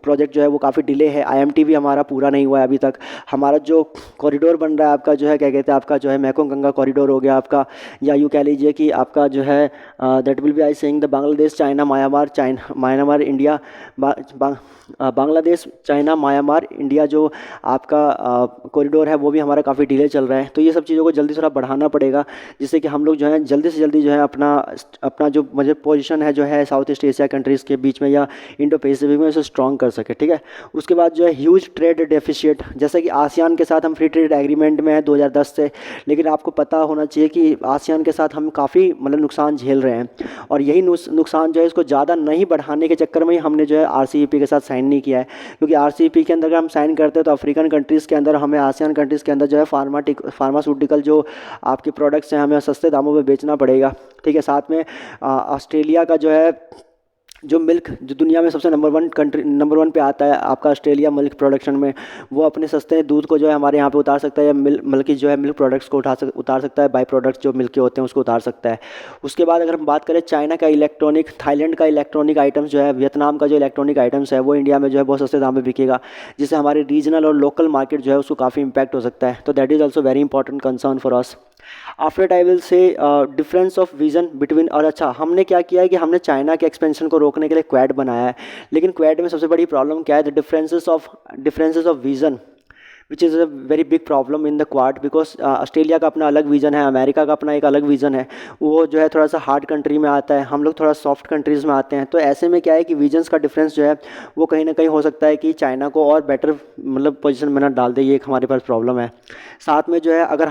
project जो है वो काफ़ी डिले है। IMT भी हमारा पूरा नहीं हुआ है अभी तक। हमारा जो कॉरिडोर बन रहा है आपका जो है क्या कहते हैं आपका जो है मेकोंग गंगा कॉरिडोर हो गया आपका, या यूँ कह लीजिए कि आपका जो है that will be I saying the Bangladesh China Myanmar India, Bangladesh China Myanmar India जो आपका कॉरिडोर है वो भी हमारा काफ़ी डिले चल रहा है। तो ये सब चीज़ों को जल्दी थोड़ा बढ़ाना पड़ेगा, जिससे कि हम लोग जो है जल्दी से जल्दी जो है अपना जो मुझे पोजीशन है जो है साउथ ईस्ट एशिया कंट्रीज़ के बीच में या इंडो पैसिफिक में उसे स्ट्रॉन्ग कर सके, ठीक है। उसके बाद जो है ह्यूज ट्रेड डेफिशिएट, जैसे कि आसियान के साथ हम फ्री ट्रेड एग्रीमेंट में है 2010 से, लेकिन आपको पता होना चाहिए कि आसियान के साथ हम काफ़ी मतलब नुकसान झेल रहे हैं, और यही नुकसान जो है इसको ज़्यादा नहीं बढ़ाने के चक्कर में ही हमने जो है RCEP के साथ साइन नहीं किया है। क्योंकि RCEP के अंदर अगर हम साइन करते हैं तो अफ्रीकन कंट्रीज़ के अंदर हमें, आसियान कंट्रीज़ के अंदर जो है फार्मास्यूटिकल जो आपके प्रोडक्ट्स हैं हमें सस्ते दामों में बेचना पड़ेगा, ठीक है। साथ में ऑस्ट्रेलिया का जो है जो मिल्क जो दुनिया में सबसे नंबर वन पे आता है आपका ऑस्ट्रेलिया मिल्क प्रोडक्शन में, वो अपने सस्ते दूध को जो है हमारे यहाँ पे उतार सकता है, या मिल्क प्रोडक्ट्स को उतार सकता है, बाई प्रोडक्ट्स जो मिल्क के होते हैं उसको उतार सकता है। उसके बाद अगर हम बात करें चाइना का इलेक्ट्रॉनिक, थाईलैंड का इलेक्ट्रॉनिक आइटम्स जो है, वियतनाम का जो इलेक्ट्रॉनिक आइटम्स है वो इंडिया में जो है बहुत सस्ते दाम में बिकेगा, जिससे हमारे रीजनल और लोकल मार्केट जो है उसको काफ़ी इंपैक्ट हो सकता है। तो that is also very important concern for us. After I will से डिफरेंस ऑफ विजन बिटवीन, और अच्छा हमने क्या किया है कि हमने चाइना के एक्सपेंशन को रोकने के लिए क्वाड बनाया है, लेकिन क्वाड में सबसे बड़ी प्रॉब्लम क्या है, the differences of vision which is a very big problem in the quad, because Australia का अपना अलग विज़न है, अमेरिका का अपना एक अलग विज़न है, वो जो है थोड़ा सा हार्ड कंट्री में आता है, हम लोग थोड़ा सॉफ्ट कंट्रीज़ में आते हैं। तो ऐसे में क्या है कि विजन्स का डिफरेंस जो है वो कहीं ना कहीं हो सकता है कि चाइना को और बेटर मतलब पोजीशन में ना डाल दे, ये एक हमारे पास प्रॉब्लम है। साथ में जो है अगर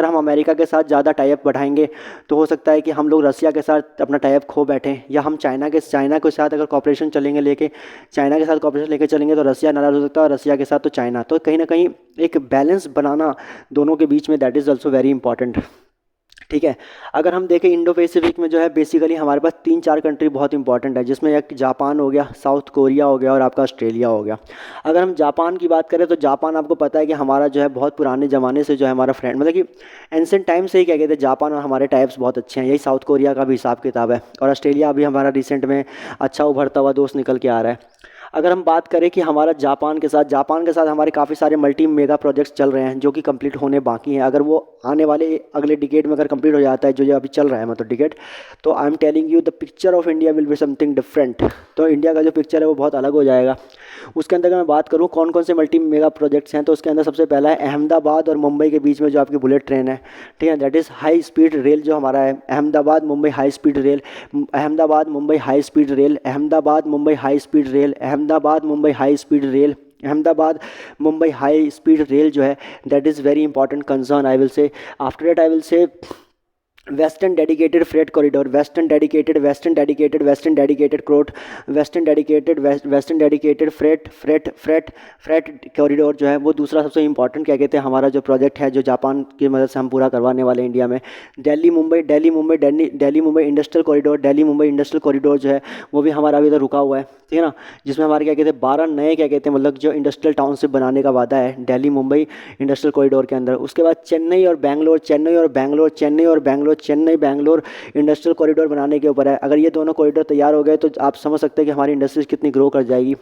हम अमेरिका के साथ ज़्यादा टाइप बढ़ाएंगे तो हो सकता है कि हम लोग रसिया के साथ अपना टाइप खो बैठें, या हम चाइना के साथ अगर कॉपरेशन चाइना के साथ कॉपरेशन लेके चलेंगे तो रसिया नाराज़ हो सकता है, और रसिया के साथ तो चाइना। तो कहीं ना कहीं एक बैलेंस बनाना दोनों के बीच में, that is also very important. ठीक है। अगर हम देखें इंडो पैसिफिक में जो है बेसिकली हमारे पास 3-4 कंट्री बहुत इंपॉर्टेंट है, जिसमें एक जापान हो गया, साउथ कोरिया हो गया और आपका ऑस्ट्रेलिया हो गया। अगर हम जापान की बात करें तो जापान आपको पता है कि हमारा जो है बहुत पुराने ज़माने से जो है हमारा फ्रेंड, मतलब कि एंसेंट टाइम से ही क्या कहते हैं, जापान और हमारे टाइप्स बहुत अच्छे हैं। यही साउथ कोरिया का भी हिसाब किताब है, और ऑस्ट्रेलिया अभी हमारा रिसेंट में अच्छा उभरता हुआ दोस्त निकल के आ रहा है। अगर हम बात करें कि हमारा जापान के साथ हमारे काफ़ी सारे मल्टी मेगा प्रोजेक्ट्स चल रहे हैं जो कि कंप्लीट होने बाकी हैं। अगर वो आने वाले अगले डिकेड में अगर कंप्लीट हो जाता है, जो ये अभी चल रहा है मतलब डिकेड, तो I am telling you the picture of India will be something different. तो इंडिया का जो पिक्चर है वो बहुत अलग हो जाएगा। उसके अंदर अगर मैं बात करूँ कौन कौन से मल्टी मेगा प्रोजेक्ट्स हैं, तो उसके अंदर सबसे पहला है अहमदाबाद और मुंबई के बीच में जो आपकी बुलेट ट्रेन है, ठीक है, that is high speed rail जो हमारा है, Ahmedabad Mumbai high speed rail, Ahmedabad Mumbai high speed rail, Ahmedabad Mumbai high speed rail, Ahmedabad Mumbai high speed rail, Ahmedabad Mumbai high speed rail जो है, that is very important concern I will से। आफ्टर दैट आई विल से western dedicated freight corridor, western dedicated freight corridor जो है वो दूसरा सबसे important क्या कहते हैं हमारा जो प्रोजेक्ट है, जो जापान की मदद से हम पूरा करवाने वाले हैं इंडिया में। दिल्ली मुंबई इंडस्ट्रियल कॉरिडोर जो है वो भी हमारा अभी तक रुका हुआ है, ठीक है ना, जिसमें हमारे क्या कहते हैं 12 नए क्या कहते हैं मतलब जो इंडस्ट्रियल टाउनशिप बनाने का वादा है दिल्ली मुंबई इंडस्ट्रियल कॉरिडोर के अंदर। उसके बाद चेन्नई बैंगलोर इंडस्ट्रियल कॉरिडोर बनाने के ऊपर है। अगर ये दोनों कॉरिडोर तैयार हो गए तो आप समझ सकते हैं कि हमारी इंडस्ट्रीज कितनी ग्रो कर जाएगी।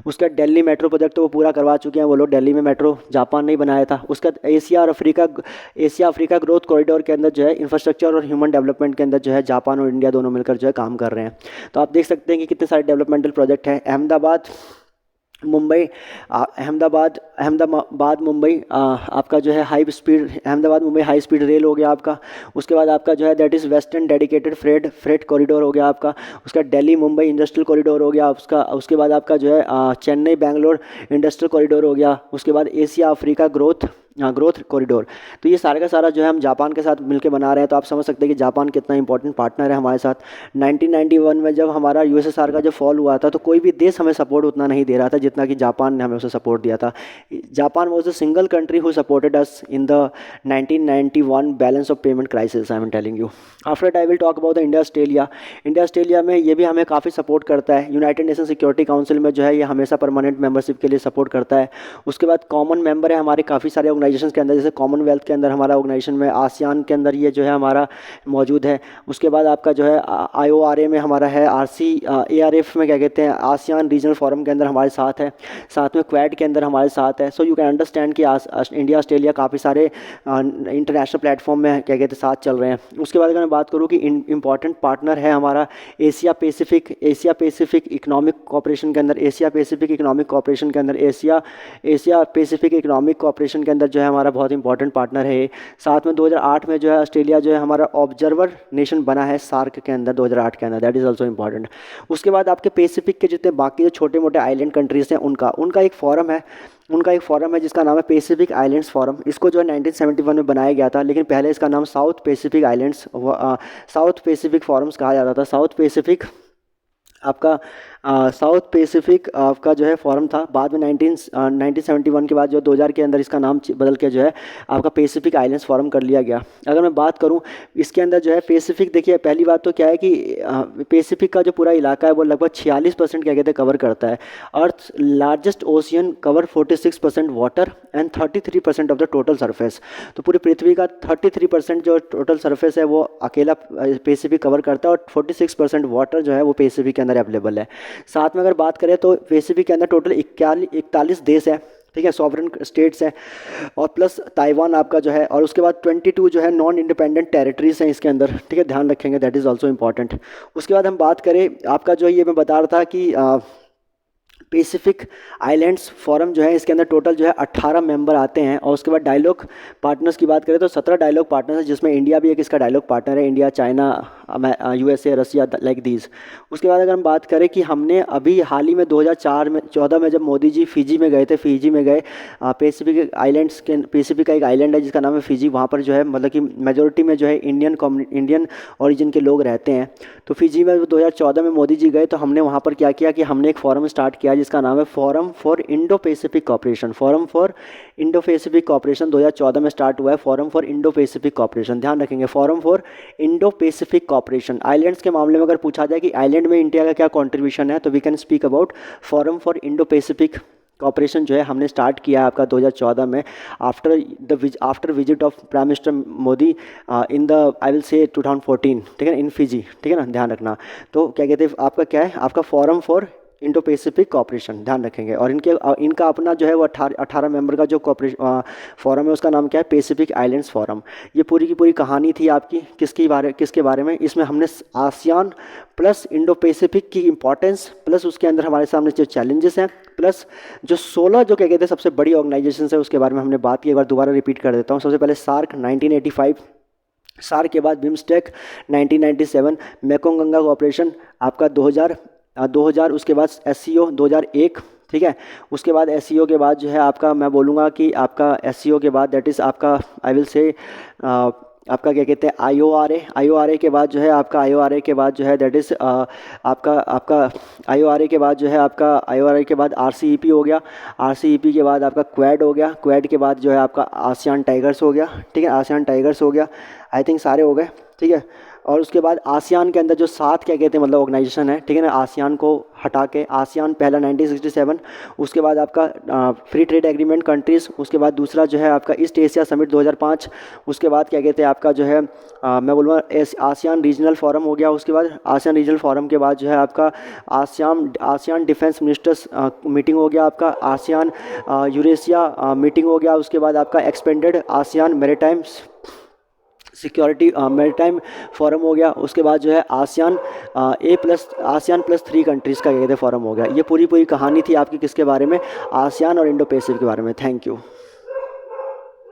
उसका दिल्ली मेट्रो प्रोजेक्ट तो वो पूरा करवा चुके हैं वो लोग, दिल्ली में मेट्रो जापान ने ही बनाया था। उसका एशिया अफ्रीका ग्रोथ कॉरिडोर के अंदर जो है इंफ्रास्ट्रक्चर और ह्यूमन डेवलपमेंट के अंदर जो है जापान और इंडिया दोनों मिलकर जो है काम कर रहे हैं। तो आप देख सकते हैं कि कितने सारे डेवलपमेंटल प्रोजेक्ट हैं। मुंबई अहमदाबाद मुंबई आपका जो है Ahmedabad Mumbai high speed rail हो गया आपका। उसके बाद आपका जो है that is western dedicated freight corridor हो गया आपका। उसका दिल्ली मुंबई इंडस्ट्रियल कॉरिडोर हो गया उसके बाद आपका जो है चेन्नई बैंगलोर इंडस्ट्रियल कॉरिडोर हो गया। उसके बाद एशिया अफ्रीका ग्रोथ कॉरिडोर। तो ये सारा का सारा जो है हम जापान के साथ मिलकर बना रहे हैं। तो आप समझ सकते हैं कि जापान कितना इंपॉर्टेंट पार्टनर है हमारे साथ। 1991 में जब हमारा यूएसएसआर का जब फॉल हुआ था तो कोई भी देश हमें सपोर्ट उतना नहीं दे रहा था जितना कि जापान ने हमें उसे सपोर्ट दिया था। Japan was the single country who supported us in the 1991 balance of payment crisis, I am telling you. After that I will talk about the India Australia में ये भी हमें काफ़ी सपोर्ट करता है। यूनाइटेड नेशन सिक्योरिटी काउंसिल में जो है ये हमेशा परमानेंट मेंबरशिप के लिए सपोर्ट करता है। उसके बाद कॉमन मेंबर है हमारे काफ़ी सारे ऑर्गेनाइजेशन के अंदर, जैसे कॉमनवेल्थ के अंदर हमारा ऑर्गेनाइजेशन में, आसियान के अंदर ये जो है हमारा मौजूद है। उसके बाद आपका जो है IORA में हमारा है, ARF में क्या कहते हैं आसियान रीजनल फोरम के अंदर हमारे साथ है, साथ में क्वाड के अंदर हमारे साथ है। सो यू कैन अंडरस्टैंड कि इंडिया ऑस्ट्रेलिया काफ़ी सारे इंटरनेशनल प्लेटफॉर्म में क्या कहते हैं साथ चल रहे हैं। उसके बाद अगर मैं बात करूँ कि इंपॉर्टेंट पार्टनर है हमारा एशिया पैसिफिक इकोनॉमिक कॉपरेशन के अंदर, एशिया पैसिफिक इकोनॉमिक कॉपरेशन के अंदर जो है हमारा बहुत इंपॉर्टेंट पार्टनर है। साथ में 2008 में जो है ऑस्ट्रेलिया जो है हमारा ऑब्जर्वर नेशन बना है सार्क के अंदर 2008 के अंदर, दैट इज़ ऑल्सो इंपॉर्टेंट। उसके बाद आपके पैसिफिक के जितने बाकी जो छोटे मोटे आइलैंड कंट्रीज़ हैं उनका एक फोरम है जिसका नाम है पैसिफिक आइलैंड्स फोरम। इसको जो है 1971 में बनाया गया था, लेकिन पहले इसका नाम साउथ पैसिफिक फोरम्स कहा जाता था। साउथ पैसिफिक आपका जो है फॉरम था। बाद में 1971 के बाद जो 2000 के अंदर इसका नाम बदल के जो है आपका पैसिफिक आइलैंड्स फॉरम कर लिया गया। अगर मैं बात करूं इसके अंदर जो है पैसिफिक, देखिए पहली बात तो क्या है कि पैसिफिक का जो पूरा इलाका है वो लगभग 46% क्या कहते हैं कवर करता है। Earth largest ocean cover 46% water and 33% of the total surface. तो पूरी पृथ्वी का 33% जो टोटल सरफेस है वो अकेला पैसिफिक कवर करता है, और 46% वाटर जो है वो पैसिफिक के अंदर अवेलेबल है। साथ में अगर बात करें तो पैसिफिक के अंदर टोटल 41 देश है, ठीक है, सॉवरेन स्टेट्स हैं, और प्लस ताइवान आपका जो है, और उसके बाद 22 जो है नॉन इंडिपेंडेंट टेरिटरीज हैं इसके अंदर, ठीक है, ध्यान रखेंगे, दैट इज़ ऑल्सो इंपॉर्टेंट। उसके बाद हम बात करें आपका जो ये मैं बता रहा था कि पैसिफिक आइलैंड्स फोरम जो है इसके अंदर टोटल जो है 18 मेंबर आते हैं। और उसके बाद डायलॉग पार्टनर्स की बात करें तो 17 डायलॉग पार्टनर्स हैं, जिसमें इंडिया भी एक इसका डायलॉग पार्टनर है। India, China, USA, Russia, like these. उसके बाद अगर हम बात करें कि हमने अभी हाल ही में 2004 में 14 में जब मोदी जी फिजी में गए थे, फिजी में गए, पैसिफिक आइलैंड्स के, पैसिफिक का एक आइलैंड है जिसका नाम है फिजी, वहाँ पर जो है मतलब कि मेजोरिटी में जो है इंडियन ओरिजिन के लोग रहते हैं। तो फिजी में 2014 में मोदी जी गए तो हमने वहाँ पर क्या किया कि हमने एक फोरम स्टार्ट किया जिसका नाम है forum for Indo Pacific cooperation. Forum for Indo Pacific cooperation 2014 में स्टार्ट हुआ है, forum for Indo Pacific cooperation, ध्यान रखेंगे, forum for Indo Pacific cooperation. Islands के मामले में अगर पूछा जाए कि आइलैंड में इंडिया का क्या कंट्रीब्यूशन है, तो we can speak about forum for Indo Pacific cooperation जो है हमने स्टार्ट किया है आपका 2014 में, after visit of prime minister Modi in the I will say 2014, ठीक है ना, इन फिजी, ठीक है ना, ध्यान रखना। तो क्या कहते हैं आपका, क्या है आपका forum for Indo Pacific cooperation, ध्यान रखेंगे। और इनका अपना जो है वो 18 मेंबर का जो कॉपरेशन फोरम है उसका नाम क्या है, पैसिफिक आइलैंड्स फोरम। ये पूरी की पूरी कहानी थी आपकी किसके बारे में। इसमें हमने आसियान प्लस इंडो पैसिफिक की इंपॉर्टेंस, प्लस उसके अंदर हमारे सामने जो चैलेंजेस हैं, प्लस जो 16 जो क्या कहते हैं सबसे बड़ी ऑर्गेनाइजेशन है उसके बारे में हमने बात की। एक बार दोबारा रिपीट कर देता हूँ। सबसे पहले सार्क 1985, सार्क के बाद बिम्स्टेक 1997, मेकोंग गंगा कोऑपरेशन आपका 2000, उसके बाद SCO 2001, ठीक है। उसके बाद SCO के बाद जो है आपका, मैं बोलूँगा कि आपका SCO के बाद दैट इज़ आपका आई विल से आपका क्या कहते हैं IORA के बाद जो है आपका IORA के बाद जो है दैट इज़ आपका IORA के बाद जो है आपका IORA के बाद RCEP हो गया, RCEP के बाद आपका क्वाड हो गया, क्वाड के बाद जो है आपका आसियान टाइगर्स हो गया, ठीक है, आसियान टाइगर्स हो गया, आई थिंक सारे हो गए, ठीक है। और उसके बाद आसियान के अंदर जो 7 क्या कहते हैं मतलब ऑर्गेनाइजेशन है, ठीक है ना, आसियान को हटा के आसियान पहला 1967, उसके बाद आपका फ्री ट्रेड एग्रीमेंट कंट्रीज़, उसके बाद दूसरा जो है आपका ईस्ट एशिया समिट 2005, उसके बाद क्या कहते हैं आपका जो है मैं बोलूँगा आसियान रीजनल फोरम हो गया, उसके बाद आसियान रीजनल फोरम के बाद जो है आपका आसियान डिफेंस मिनिस्टर्स मीटिंग हो गया, आपका आसियान यूरेशिया मीटिंग हो गया, उसके बाद आपका expanded ASEAN maritime security maritime forum हो गया, उसके बाद जो है आसियान प्लस 3 कंट्रीज़ का क्या कहते हैं फोरम हो गया। ये पूरी कहानी थी आपकी किसके बारे में, आसियान और इंडो पैसिफिक के बारे में। Thank you.